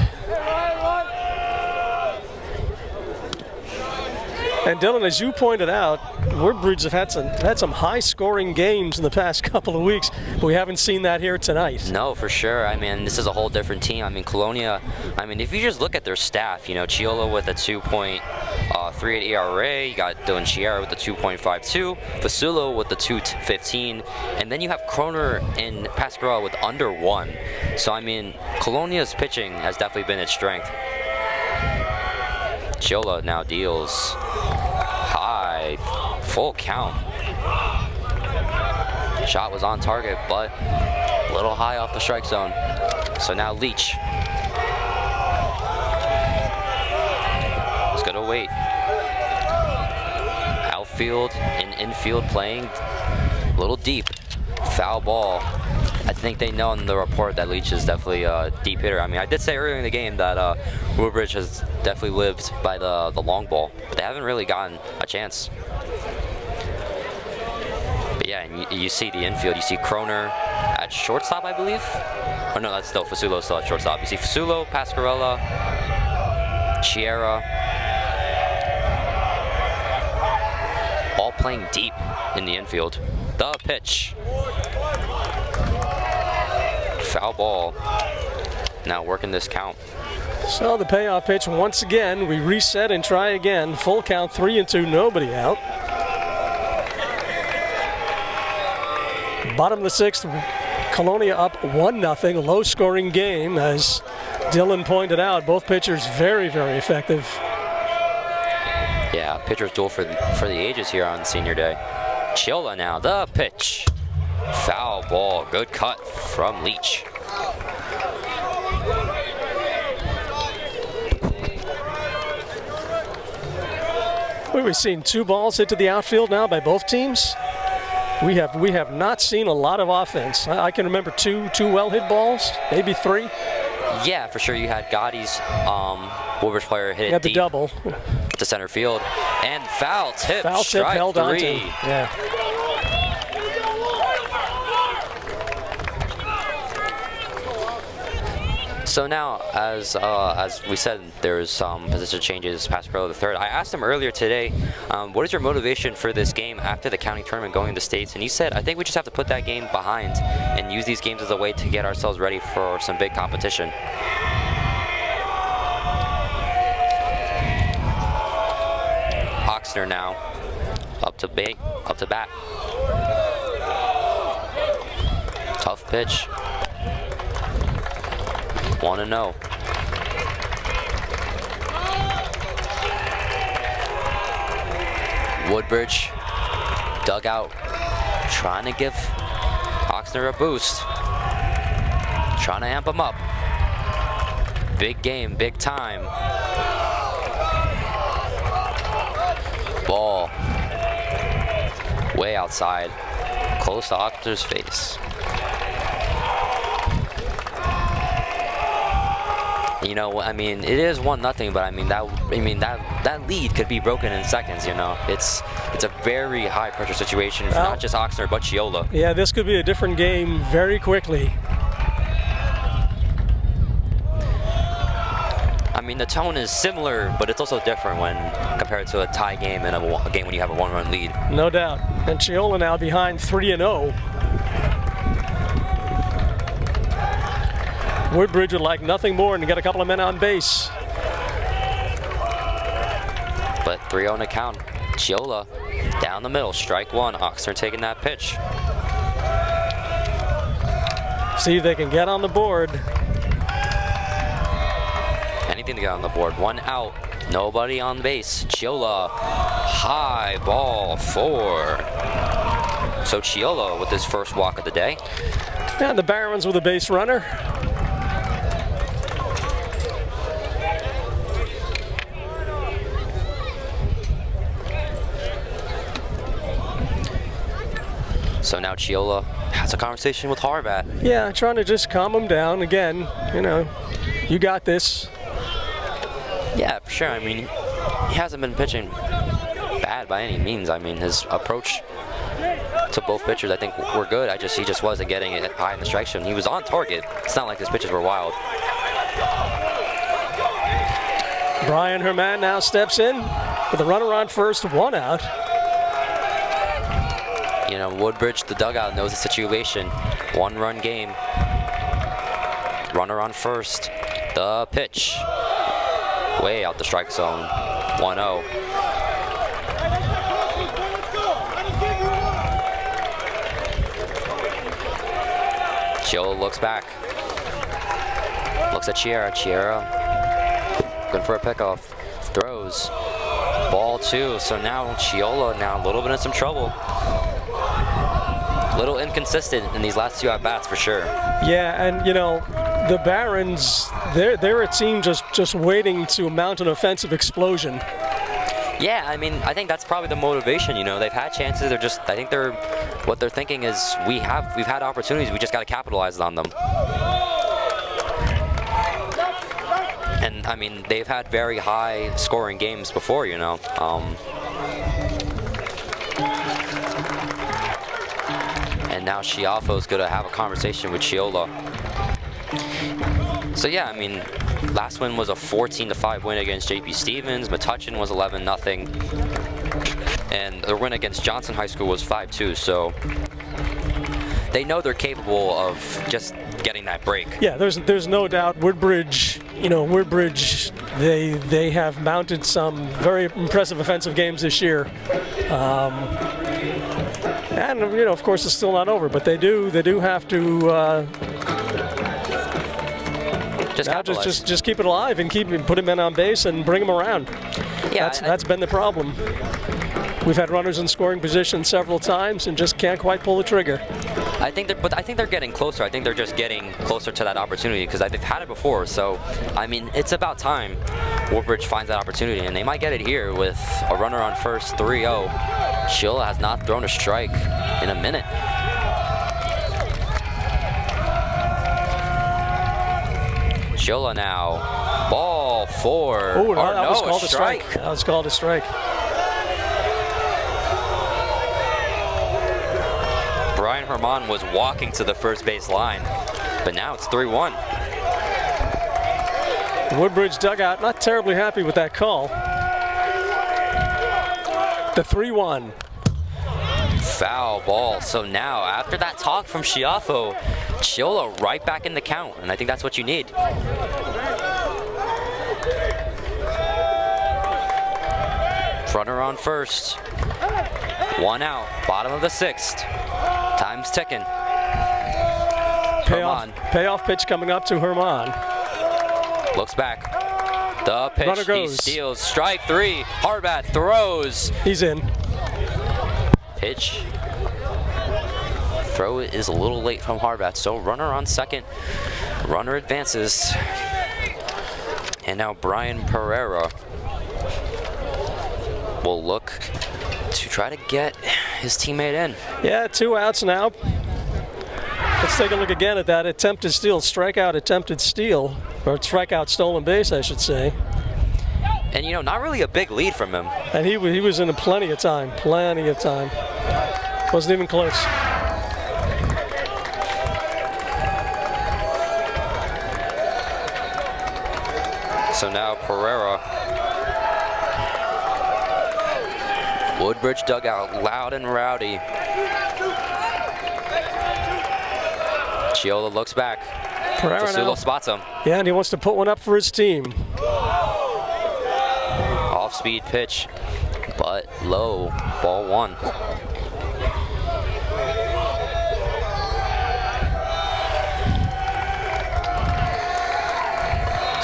And Dylan, as you pointed out, Woodbridge have had some high-scoring games in the past couple of weeks, but we haven't seen that here tonight. No, for sure. I mean, this is a whole different team. I mean, Colonia, I mean, if you just look at their staff, you know, Chiola with a 2.38 ERA, you got Dylan Chiera with a 2.52, Fasulo with the 2.15, and then you have Kroner and Pascarella with under 1. So, I mean, Colonia's pitching has definitely been its strength. Chiola now deals high, full count. Shot was on target, but a little high off the strike zone. So now Leach. He's gonna wait. Outfield and infield playing a little deep. Foul ball. I think they know in the report that Leach is definitely a deep hitter. I mean, I did say earlier in the game that Woodbridge has definitely lived by the long ball, but they haven't really gotten a chance. But yeah, and you see the infield. You see Kroner at shortstop, I believe. Oh no, that's still Fasulo still at shortstop. You see Fasulo, Pascarella, Chiera, all playing deep in the infield. The pitch. Foul ball. Now working this count. So the payoff pitch once again. We reset and try again. Full count, 3-2, nobody out. Bottom of the sixth, Colonia up 1-0. Low-scoring game, as Dylan pointed out. Both pitchers very, very effective. Yeah, pitcher's duel for the ages here on senior day. Chiola now, the pitch. Foul ball, good cut from Leach. We've seen 2 balls hit to the outfield now by both teams. We have not seen a lot of offense. I can remember two well-hit balls, maybe 3. Yeah, for sure. You had Gotti's Woodbridge player hit it deep the double to center field, and foul tip. Foul tip held 3. onto. Yeah. So now, as we said, there's some position changes. Pascarella the third. I asked him earlier today, what is your motivation for this game after the county tournament going to the States? And he said, I think we just have to put that game behind and use these games as a way to get ourselves ready for some big competition. Oxner now up to bat. Tough pitch. 1-0. Woodbridge dugout trying to give Oxner a boost. Trying to amp him up. Big game, big time. Ball way outside, close to Oxner's face. You know, I mean, it is 1-0, but that lead could be broken in seconds. You know, it's a very high pressure situation for not just Oxnard but Chiola. Yeah, this could be a different game very quickly. I mean, the tone is similar, but it's also different when compared to a tie game and a game when you have a 1-run lead. No doubt. And Chiola now behind 3-0. Woodbridge would like nothing more than to get a couple of men on base. But 3-0 in the count. Chiola down the middle, strike one. Oxnard taking that pitch. See if they can get on the board. Anything to get on the board. One out, nobody on base. Chiola, high ball 4. So Chiola with his first walk of the day. And the Barons with a base runner. So now Chiola has a conversation with Harbat. Yeah, trying to just calm him down. Again, you know, you got this. Yeah, for sure. I mean, he hasn't been pitching bad by any means. I mean, his approach to both pitchers, I think, were good. He just wasn't getting it high in the strike zone. He was on target. It's not like his pitches were wild. Brian Herman now steps in with a runner on first, 1 out. You know, Woodbridge, the dugout, knows the situation. 1-run game. Runner on first. The pitch. Way out the strike zone. 1-0. Chiola looks back. Looks at Chiara. Chiara looking for a pickoff. Throws. Ball 2. So now Chiola now a little bit in some trouble. A little inconsistent in these last 2 at-bats for sure. Yeah, and you know, the Barons, they're a team just waiting to mount an offensive explosion. Yeah, I mean, I think that's probably the motivation. You know, they've had chances. What they're thinking is we've had opportunities. We just got to capitalize on them. And I mean, they've had very high scoring games before. You know. And now Schiaffo's going to have a conversation with Chiola. So yeah, I mean, last win was a 14-5 win against JP Stevens. Metuchen was 11-0. And their win against Johnson High School was 5-2. So they know they're capable of just getting that break. Yeah, there's no doubt Woodbridge, they have mounted some very impressive offensive games this year. And you know, of course, it's still not over, but they do have to just keep it alive and put him in on base and bring him around. Yeah, that's been the problem. We've had runners in scoring position several times and just can't quite pull the trigger. I think they're getting closer. I think they're just getting closer to that opportunity because they've had it before. So, I mean, it's about time Woodbridge finds that opportunity, and they might get it here with a runner on first, 3-0. Chiola has not thrown a strike in a minute. Chiola now, ball 4. Oh, that was called a strike. That was called a strike. Brian Herman was walking to the first base line, but now it's 3-1. Woodbridge dugout not terribly happy with that call. The 3-1. Foul ball. So now, after that talk from Schiaffo, Chiola right back in the count, and I think that's what you need. Runner on first. 1 out, bottom of the 6th. Time's ticking. Payoff pitch coming up to Herman. Looks back. The pitch, Runner goes. He steals. Strike 3. Harbat throws. He's in. Pitch. Throw is a little late from Harbat, so runner on second. Runner advances. And now Brian Pereira will look to try to get his teammate in. Yeah, 2 outs now. Let's take a look again at that attempted steal, strikeout attempted steal. or strikeout stolen base, I should say. And, you know, not really a big lead from him. And he was in plenty of time. Wasn't even close. So now Pereira. Woodbridge dugout, loud and rowdy. Chiola looks back. Pereira Fasulo now. spots him. Yeah, and he wants to put one up for his team. Off-speed pitch, but low. Ball 1.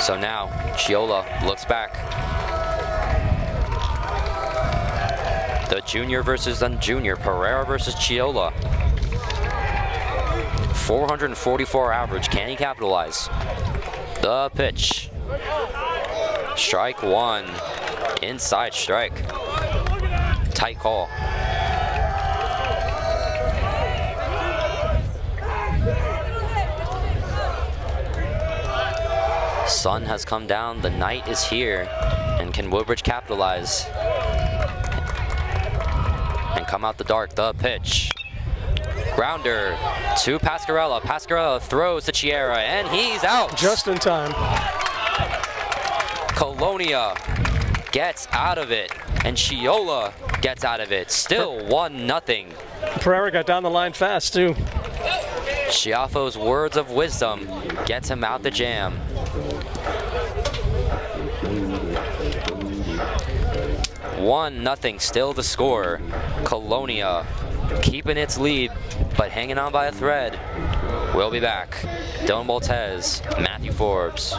So now Chiola looks back. The junior versus the junior. Pereira versus Chiola. 444 average. Can he capitalize? The pitch. Strike 1. Inside strike. Tight call. Sun has come down. The night is here. And can Woodbridge capitalize? And come out the dark. The pitch. Grounder to Pascarella. Pascarella throws to Chiera, and he's out. Just in time. Colonia gets out of it, and Chiola gets out of it. Still 1-0. Pereira got down the line fast, too. Chiafo's words of wisdom gets him out the jam. One nothing, still the score. Colonia keeping its lead, but hanging on by a thread. We'll be back. Dylan Moltez, Matthew Forbes.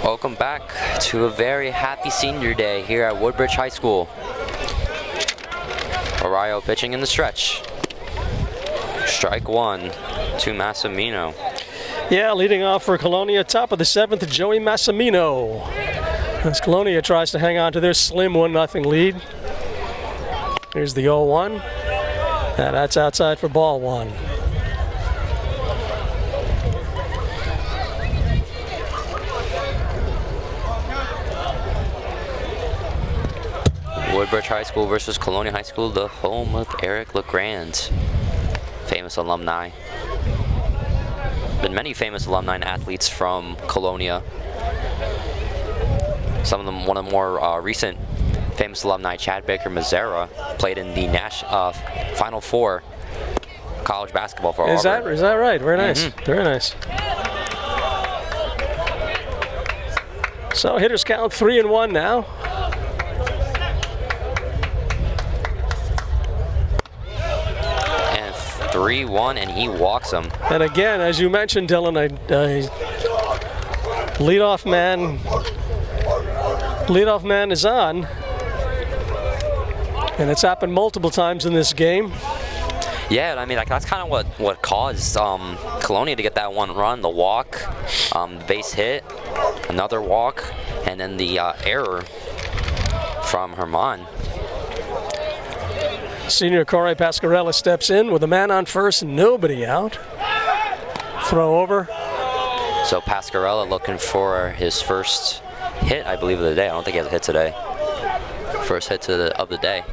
Welcome back to a very happy senior day here at Woodbridge High School. Arayo pitching in the stretch. Strike 1 to Massimino. Yeah, leading off for Colonia, top of the 7th, Joey Massimino. As Colonia tries to hang on to their slim 1-0 lead. Here's the 0-1. And that's outside for ball 1. Woodbridge High School versus Colonia High School, the home of Eric LeGrand, famous alumni. Been many famous alumni and athletes from Colonia. Some of them, one of the more recent famous alumni, Chad Baker Mazzara, played in the Final Four college basketball for Auburn. Is that right? Very nice. Very nice. So hitters count 3-1 now. And 3-1, and he walks him. And again, as you mentioned, Dylan, leadoff man is on. And it's happened multiple times in this game. Yeah, I mean, like, that's kind of what caused Colonia to get that one run, the walk, the base hit, another walk, and then the error from Herman. Senior Corey Pascarella steps in with a man on first and nobody out. Throw over. So Pascarella looking for his first hit, I believe, of the day. I don't think he has a hit today. First hit of the day.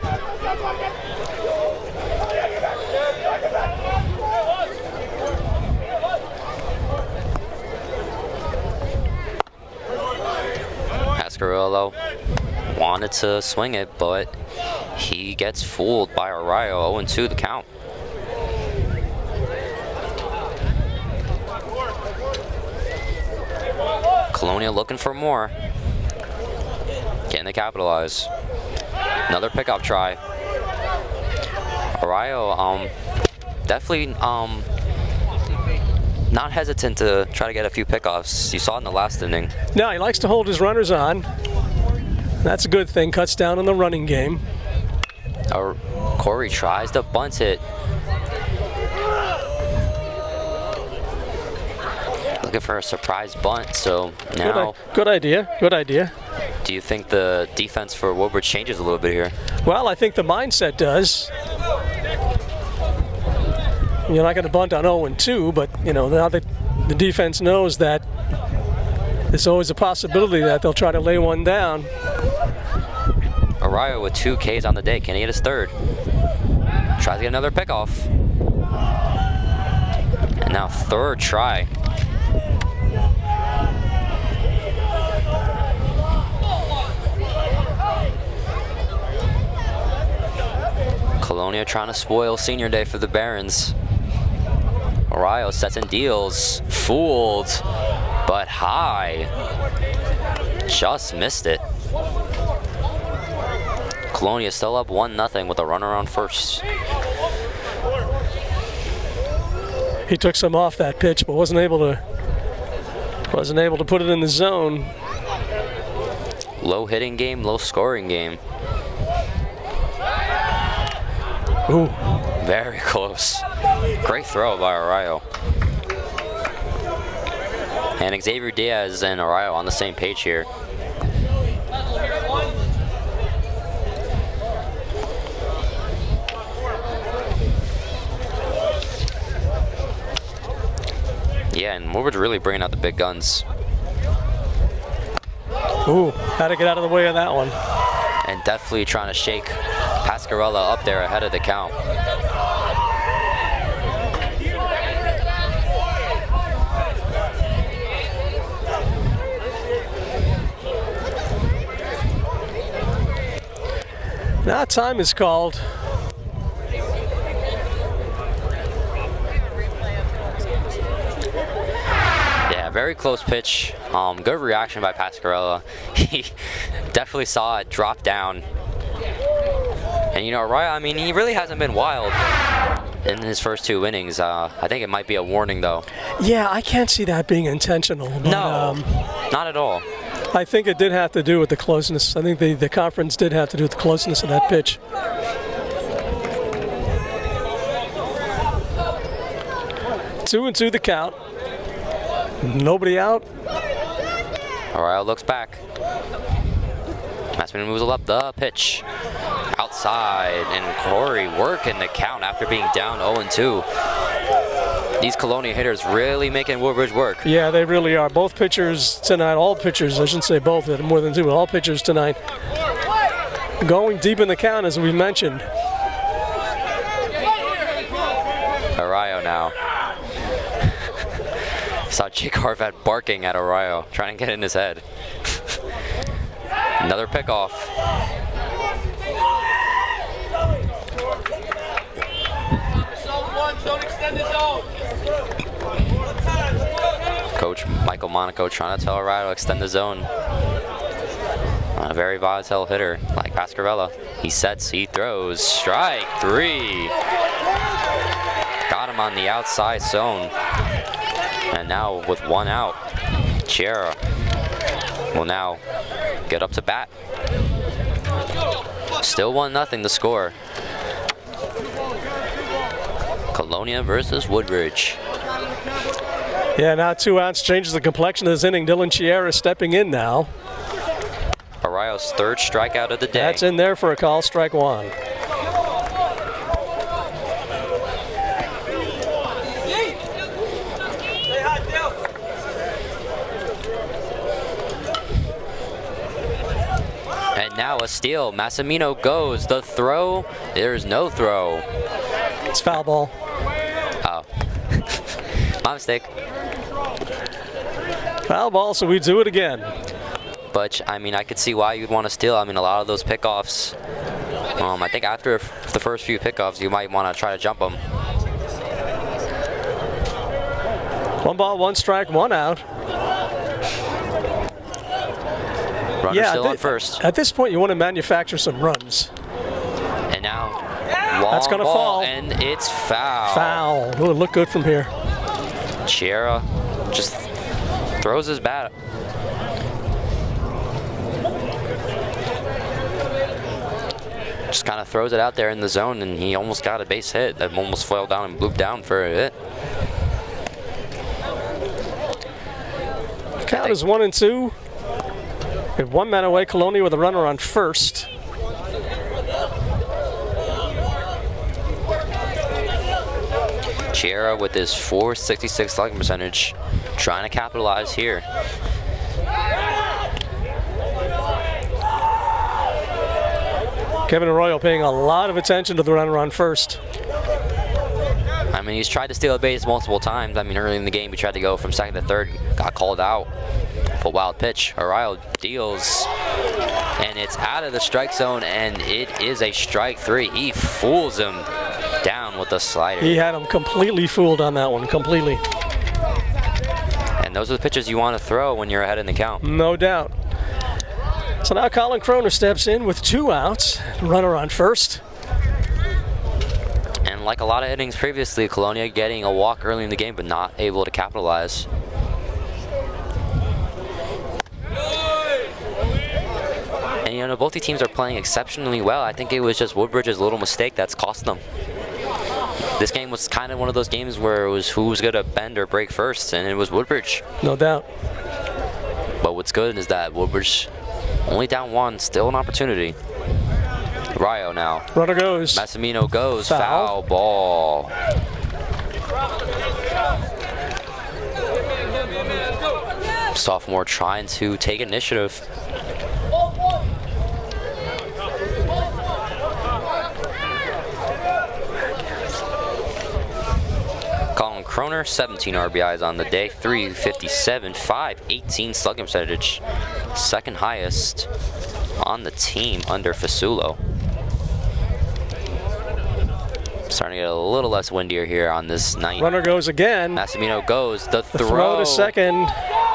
Pascarella wanted to swing it, but he gets fooled by Arayo. 0-2 the count. Colonia looking for more. Getting to capitalize. Another pickup try. Arayo definitely not hesitant to try to get a few pickoffs. You saw it in the last inning. No, he likes to hold his runners on. That's a good thing. Cuts down on the running game. Corey tries to bunt it. Looking for a surprise bunt, so now... Good idea, good idea. Do you think the defense for Woodbridge changes a little bit here? Well, I think the mindset does. You're not going to bunt on 0-2, but, you know, now that the defense knows that there's always a possibility that they'll try to lay one down. Arroyo with 2 Ks on the day. Can he get his third? Tries to get another pickoff. And now third try. Colonia trying to spoil senior day for the Barons. Arroyo sets and deals. Fooled, but high. Just missed it. Colonia still up 1-0 with a runner on first. He took some off that pitch, but wasn't able to put it in the zone. Low hitting game, low scoring game. Ooh. Very close. Great throw by Arroyo. And Xavier Diaz and Arroyo on the same page here. Yeah, and Woodbridge really bringing out the big guns. Ooh, had to get out of the way of that one. And definitely trying to shake Pascarella up there ahead of the count. Now time is called. Yeah, very close pitch. Good reaction by Pascarella. He definitely saw it drop down. And you know, Arroyo, I mean, he really hasn't been wild in his first 2 innings. I think it might be a warning, though. Yeah, I can't see that being intentional. But, no, not at all. I think it did have to do with the closeness. I think the conference did have to do with the closeness of that pitch. Two and two the count. Nobody out. Arroyo looks back. Massman moves up the pitch. Outside, and Corey working the count after being down 0-2. These Colonia hitters really making Woodbridge work. Yeah, they really are. Both pitchers tonight, all pitchers, I shouldn't say both, more than two, but all pitchers tonight going deep in the count, as we mentioned. Arroyo now. Saw Jake Harvat barking at Arroyo, trying to get in his head. Another pickoff. Don't extend the zone. Coach Michael Monaco trying to tell Arroyo to extend the zone. A very volatile hitter like Pascarella. He sets, he throws. Strike 3. Got him on the outside zone. And now with 1 out, Chiara will now get up to bat. Still 1-0 the score. Colonia versus Woodbridge. Yeah, now 2 outs changes the complexion of this inning. Dylan Chiara stepping in now. Arroyo's 3rd strikeout of the day. That's in there for a call, strike 1. And now a steal. Massimino goes. The throw. There's no throw. It's foul ball. Oh. My mistake. Foul ball, so we do it again. But, I mean, I could see why you'd want to steal. I mean, a lot of those pickoffs, I think after the first few pickoffs, you might want to try to jump them. 1 ball, 1 strike, 1 out. Runner still on first. At this point, you want to manufacture some runs. And now, long that's going to ball, fall. and it's foul. Foul. Ooh, it looked good from here. Chiara just throws his bat. Just kind of throws it out there in the zone, and he almost got a base hit. That almost fell down and blooped down for a hit. Count is 1-2. We have 1 man away. Colonia with a runner on first. Chiara with his .466 slugging percentage, trying to capitalize here. Kevin Arroyo paying a lot of attention to the runner on first. I mean, he's tried to steal a base multiple times. I mean, early in the game, he tried to go from second to third, got called out. A wild pitch. Arroyo deals, and it's out of the strike zone, and it is a strike 3. He fools him down with the slider. He had him completely fooled on that one, completely. And those are the pitches you want to throw when you're ahead in the count. No doubt. So now Colin Croner steps in with 2 outs, runner on first. And like a lot of innings previously, Colonia getting a walk early in the game, but not able to capitalize. And you know, both these teams are playing exceptionally well. I think it was just Woodbridge's little mistake that's cost them. This game was kind of one of those games where it was who was going to bend or break first, and it was Woodbridge. No doubt. But what's good is that Woodbridge only down 1, still an opportunity. Rio now. Runner goes. Massimino goes. Foul ball. Sophomore trying to take initiative. Colin Croner, 17 RBIs on the day, 357, 518 slugging percentage, second highest on the team under Fasulo. Starting to get a little less windier here on this night. Runner goes again. Massimino goes. The throw to second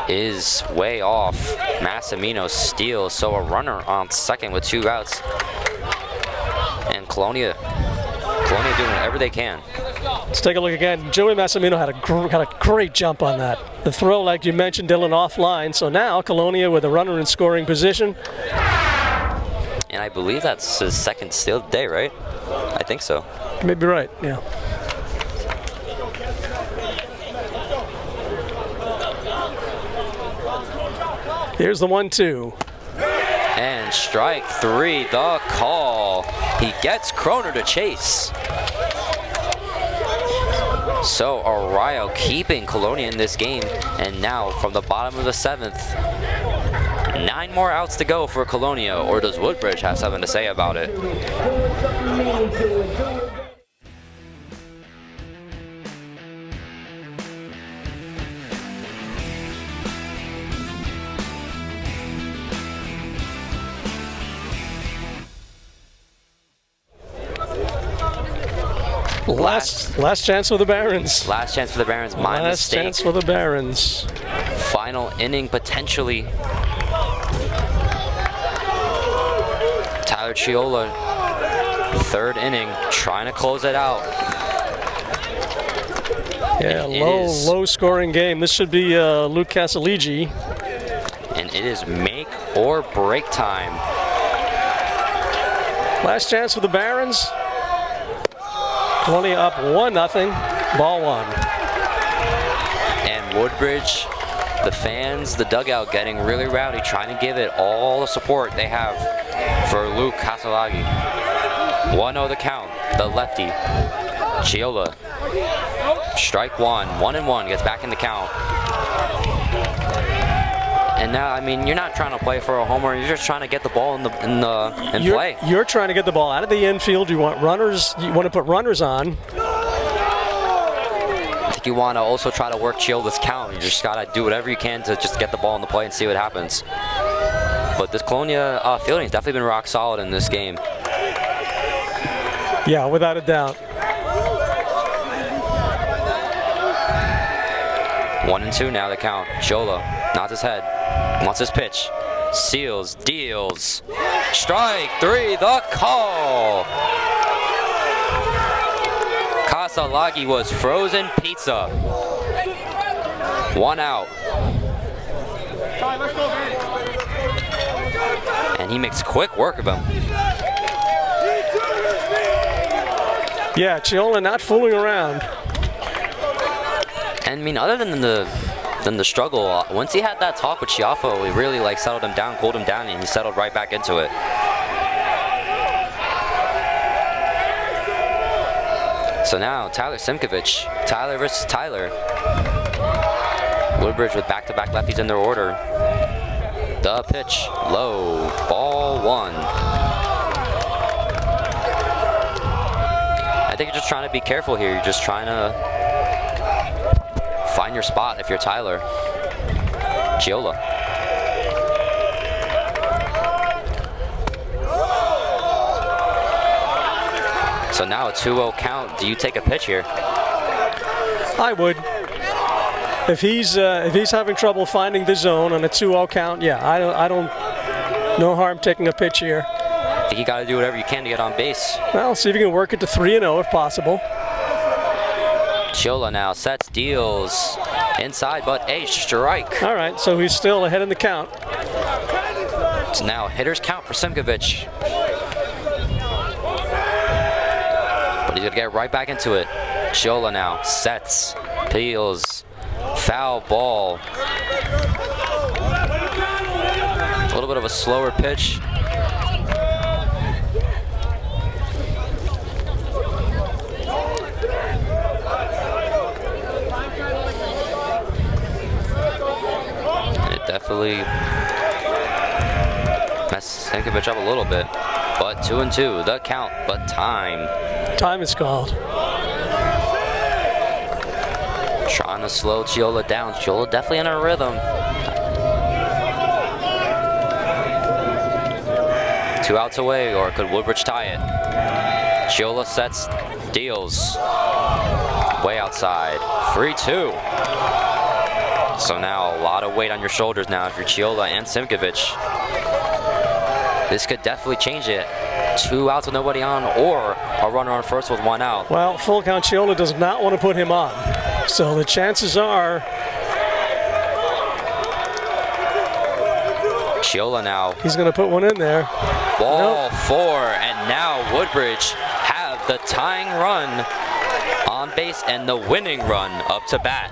is way off. Massimino steals, so a runner on second with 2 outs. And Colonia doing whatever they can. Let's take a look again. Joey Massimino had a great jump on that. The throw, like you mentioned, Dylan, offline. So now Colonia with a runner in scoring position. And I believe that's his second steal of the day, right? I think so. You may be right, yeah. Here's the 1-2. And strike 3, the call. He gets Croner to chase. So Arroyo keeping Colonia in this game, and now from the bottom of the 7th, 9 more outs to go for Colonia, or does Woodbridge have something to say about it? Last chance for the Barons. Last chance for the Barons. My mistake. Last chance for the Barons. Final inning potentially. Tyler Chiola, 3rd inning, trying to close it out. Yeah, low scoring game. This should be Luke Casaligi. And it is make or break time. Last chance for the Barons. Colonia up 1-0, ball 1. And Woodbridge, the fans, the dugout getting really rowdy, trying to give it all the support they have for Luke Casalagi. 1-0 the count, the lefty. Chiola, strike 1, 1-1, gets back in the count. And now, I mean, you're not trying to play for a homer. You're just trying to get the ball in play. You're trying to get the ball out of the infield. You want runners. You want to put runners on. I think you want to also try to work Chiola's count. You just gotta do whatever you can to just get the ball in the play and see what happens. But this Colonia fielding has definitely been rock solid in this game. Yeah, without a doubt. 1-2 now the count. Chiola nods his head. Wants his pitch. Seals, deals. Strike 3, the call. Casalagi was frozen pizza. 1 out. And he makes quick work of him. Yeah, Chiola not fooling around. And I mean, other than the then the struggle. Once he had that talk with Chiafo, he really like settled him down, cooled him down, and he settled right back into it. So now Tyler Simkovich, Tyler versus Tyler. Woodbridge with back-to-back lefties in their order. The pitch, low, ball one. I think you're just trying to be careful here. You're just trying to find your spot if you're Tyler. Giola. So now a 2-0 count. Do you take a pitch here? I would. If he's having trouble finding the zone on a 2-0 count, yeah, I don't. No harm taking a pitch here. I think you got to do whatever you can to get on base. Well, see if you can work it to 3-0 if possible. Giola now sets, deals inside, but a strike. All right, so he's still ahead in the count. So now hitter's count for Simkovich. But he's gonna get right back into it. Giola now sets, peels, foul ball. A little bit of a slower pitch. Definitely messed Simkovich up a little bit, but 2-2, the count, but time. Time is called. Trying to slow Giola down. Giola definitely in a rhythm. 2 outs away, or could Woodbridge tie it? Giola sets, deals, way outside, 3-2. So now a lot of weight on your shoulders now if you're Giola and Simkovich. This could definitely change it. 2 outs with nobody on, or a runner on first with 1 out. Well, full count Giola does not want to put him on. So the chances are Giola now. He's going to put one in there. Ball 4, and now Woodbridge have the tying run on base and the winning run up to bat.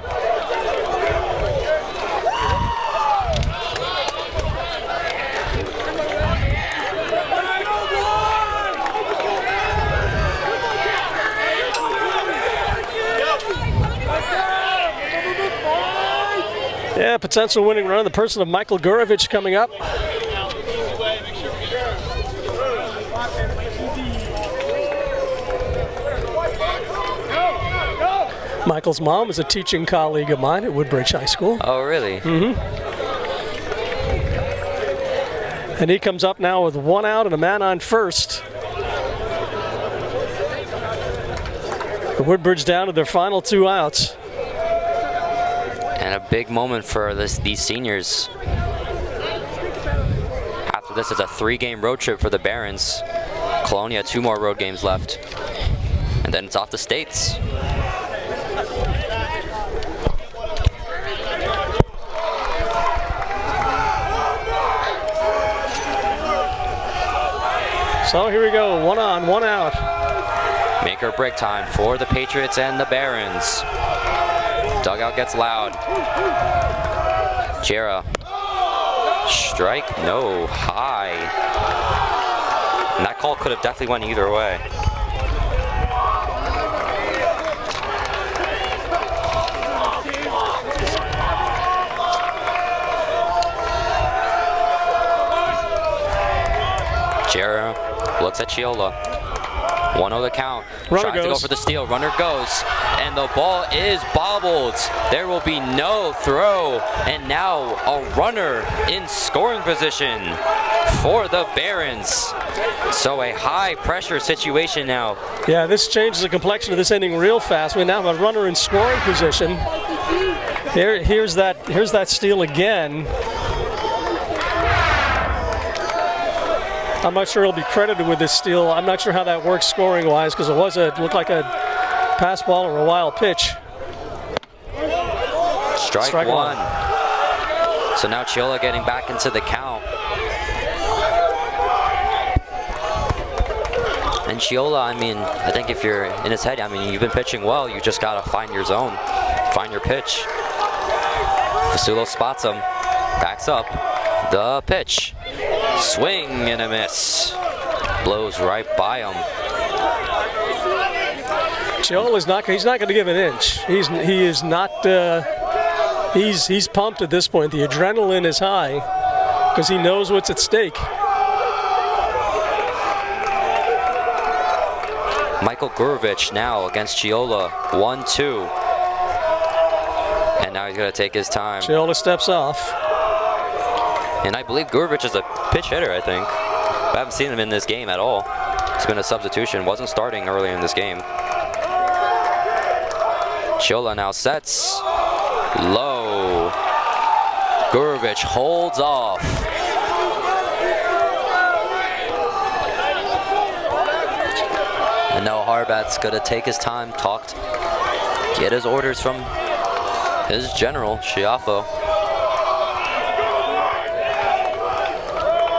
Yeah, potential winning run in the person of Michael Gurovich coming up. Michael's mom is a teaching colleague of mine at Woodbridge High School. Oh, really? Mm-hmm. And he comes up now with 1 out and a man on first. The Woodbridge down to their final 2 outs. And a big moment for these seniors. After this, it's a 3-game road trip for the Barons. Colonia, 2 more road games left. And then it's off to States. So here we go, 1 on, 1 out. Make or break time for the Patriots and the Barons. Dugout gets loud. Jera. Strike? No. High. And that call could have definitely went either way. Jera looks at Giola. 1-0 the count. Runner Tries to go goes. for the steal. Runner goes. And the ball is bobbled. There will be no throw. And now a runner in scoring position for the Barons. So a high pressure situation now. Yeah, this changes the complexion of this inning real fast. We now have a runner in scoring position. Here's that steal again. I'm not sure he'll be credited with this steal. I'm not sure how that works scoring-wise because it looked like a pass ball or a wild pitch. Strike one. So now Giola getting back into the count. And Giola, I mean, I think if you're in his head, I mean, you've been pitching well. You just got to find your zone, find your pitch. Fasulo spots him, backs up, the pitch, swing and a miss. Blows right by him. Chiola's he's not going to give an inch. He is not, he's pumped at this point. The adrenaline is high because he knows what's at stake. Michael Gurovich now against Chiola, 1-2. And now he's going to take his time. Chiola steps off. And I believe Gurovich is a pitch hitter, I think. I haven't seen him in this game at all. He's been a substitution, wasn't starting earlier in this game. Chiola now sets low. Gurovich holds off. And now Harbat's gonna take his time, get his orders from his general, Schiaffo.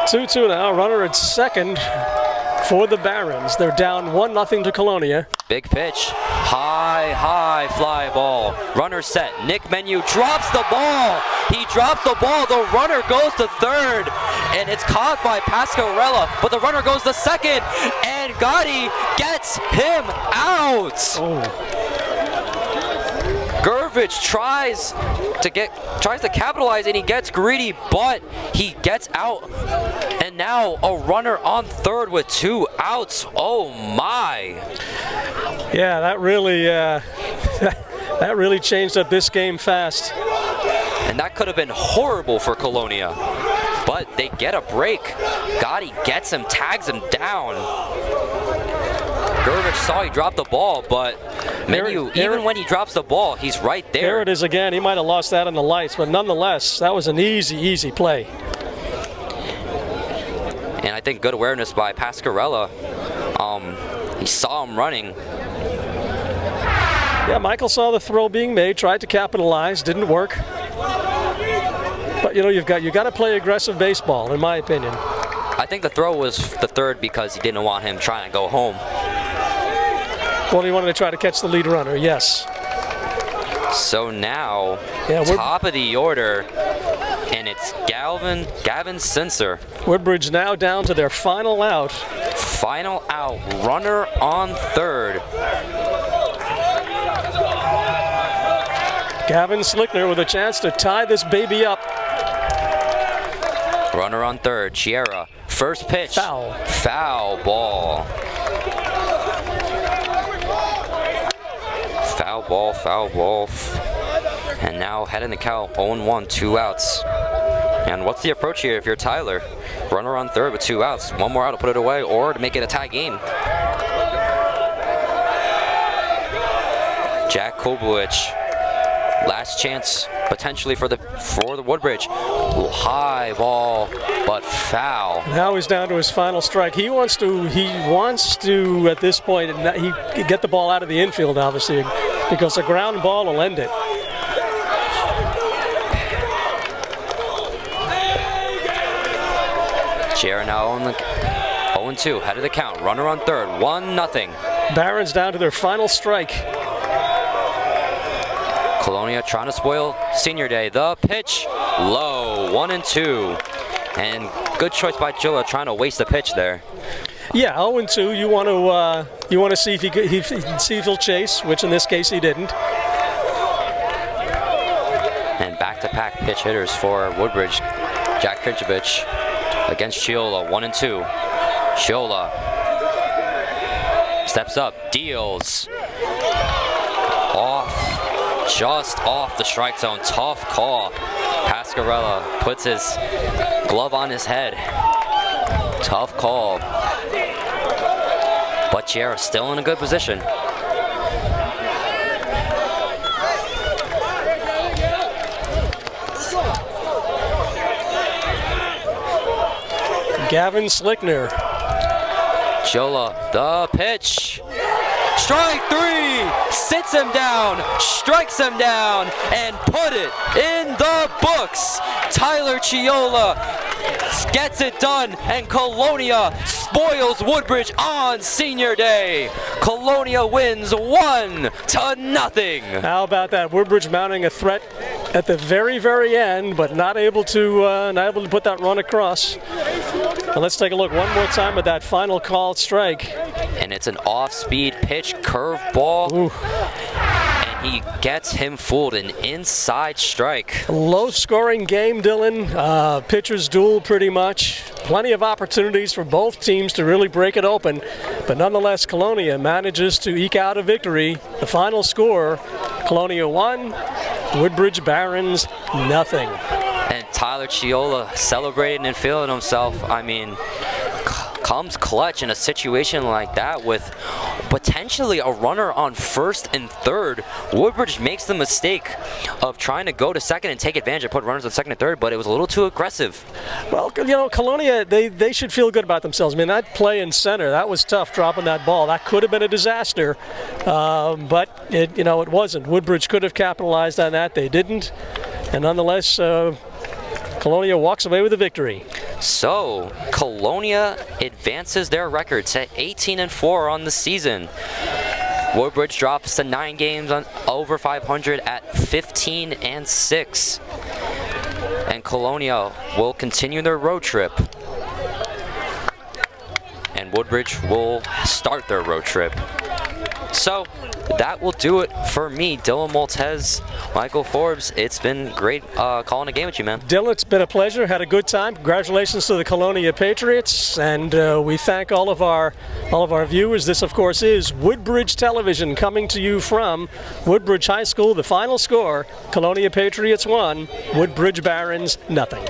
2-2 now, runner at second for the Barons. They're down 1-0 to Colonia. Big pitch, high fly ball. Runner set, Nick Menu drops the ball. He drops the ball, the runner goes to third, and it's caught by Pasquarella, but the runner goes to second, and Gotti gets him out. Gurovich tries to capitalize, and he gets greedy, but he gets out. And now a runner on third with 2 outs. Oh my! Yeah, that really that really changed up this game fast. And that could have been horrible for Colonia, but they get a break. Gotti gets him, tags him down. Gurovich saw he dropped the ball, but Menu, even when he drops the ball, he's right there. There it is again. He might have lost that in the lights, but nonetheless, that was an easy play. And I think good awareness by Pasquarella. He saw him running. Yeah, Michael saw the throw being made, tried to capitalize, didn't work. But you know, you got to play aggressive baseball, in my opinion. I think the throw was the third because he didn't want him trying to go home. Well, he wanted to try to catch the lead runner, yes. So now, top of the order, and it's Gavin Sensor. Woodbridge now down to their final out. Final out, runner on third. Gavin Slickner with a chance to tie this baby up. Runner on third, Sierra. First pitch. Foul. Foul ball. Foul ball. And now head in the count, 0-1, 2 outs. And what's the approach here if you're Tyler? Runner on third with 2 outs. One more out to put it away or to make it a tie game. Jack Koblewicz. Last chance potentially for the Woodbridge. High ball, but foul. Now he's down to his final strike. He wants to at this point he get the ball out of the infield, obviously, because a ground ball will end it. Jarrah now on the 0-2, head of the count. Runner on third, 1-0. Barons down to their final strike. Colonia trying to spoil senior day. The pitch low, 1-2. And good choice by Chiola trying to waste the pitch there. Yeah, 0-2. You want to see if he'll chase, which in this case he didn't. And back-to-back pitch hitters for Woodbridge. Jack Krincevich against Chiola, 1-2. Chiola steps up, deals. Just off the strike zone. Tough call. Pasquarella puts his glove on his head. Tough call. But Jarrah still in a good position. Gavin Slickner. Chiola, the pitch. Strike 3, sits him down, strikes him down, and put it in the books. Tyler Chiola gets it done, and Colonia spoils Woodbridge on senior day. Colonia wins 1-0. How about that? Woodbridge mounting a threat at the very, very end, but not able to put that run across. Well, let's take a look one more time at that final called strike. And it's an off-speed pitch, curveball. Ooh. And he gets him fooled, an inside strike. Low-scoring game, Dylan. Pitchers duel pretty much. Plenty of opportunities for both teams to really break it open. But nonetheless, Colonia manages to eke out a victory. The final score, Colonia 1, Woodbridge Barons nothing. And Tyler Chiola celebrating and feeling himself. I mean, comes clutch in a situation like that with potentially a runner on first and third. Woodbridge makes the mistake of trying to go to second and take advantage and put runners on second and third, but it was a little too aggressive. Well, you know, Colonia, they should feel good about themselves. I mean, that play in center, that was tough, dropping that ball. That could have been a disaster, but it wasn't. Woodbridge could have capitalized on that. They didn't, and nonetheless, Colonia walks away with a victory. So, Colonia advances their record to 18-4 on the season. Woodbridge drops to 9 games on over 500 at 15-6. And Colonia will continue their road trip. And Woodbridge will start their road trip. So, that will do it for me, Dylan Maltese, Michael Forbes. It's been great calling a game with you, man. Dylan, it's been a pleasure. Had a good time. Congratulations to the Colonia Patriots, and we thank all of our viewers. This, of course, is Woodbridge Television coming to you from Woodbridge High School. The final score: Colonia Patriots 1, Woodbridge Barons nothing.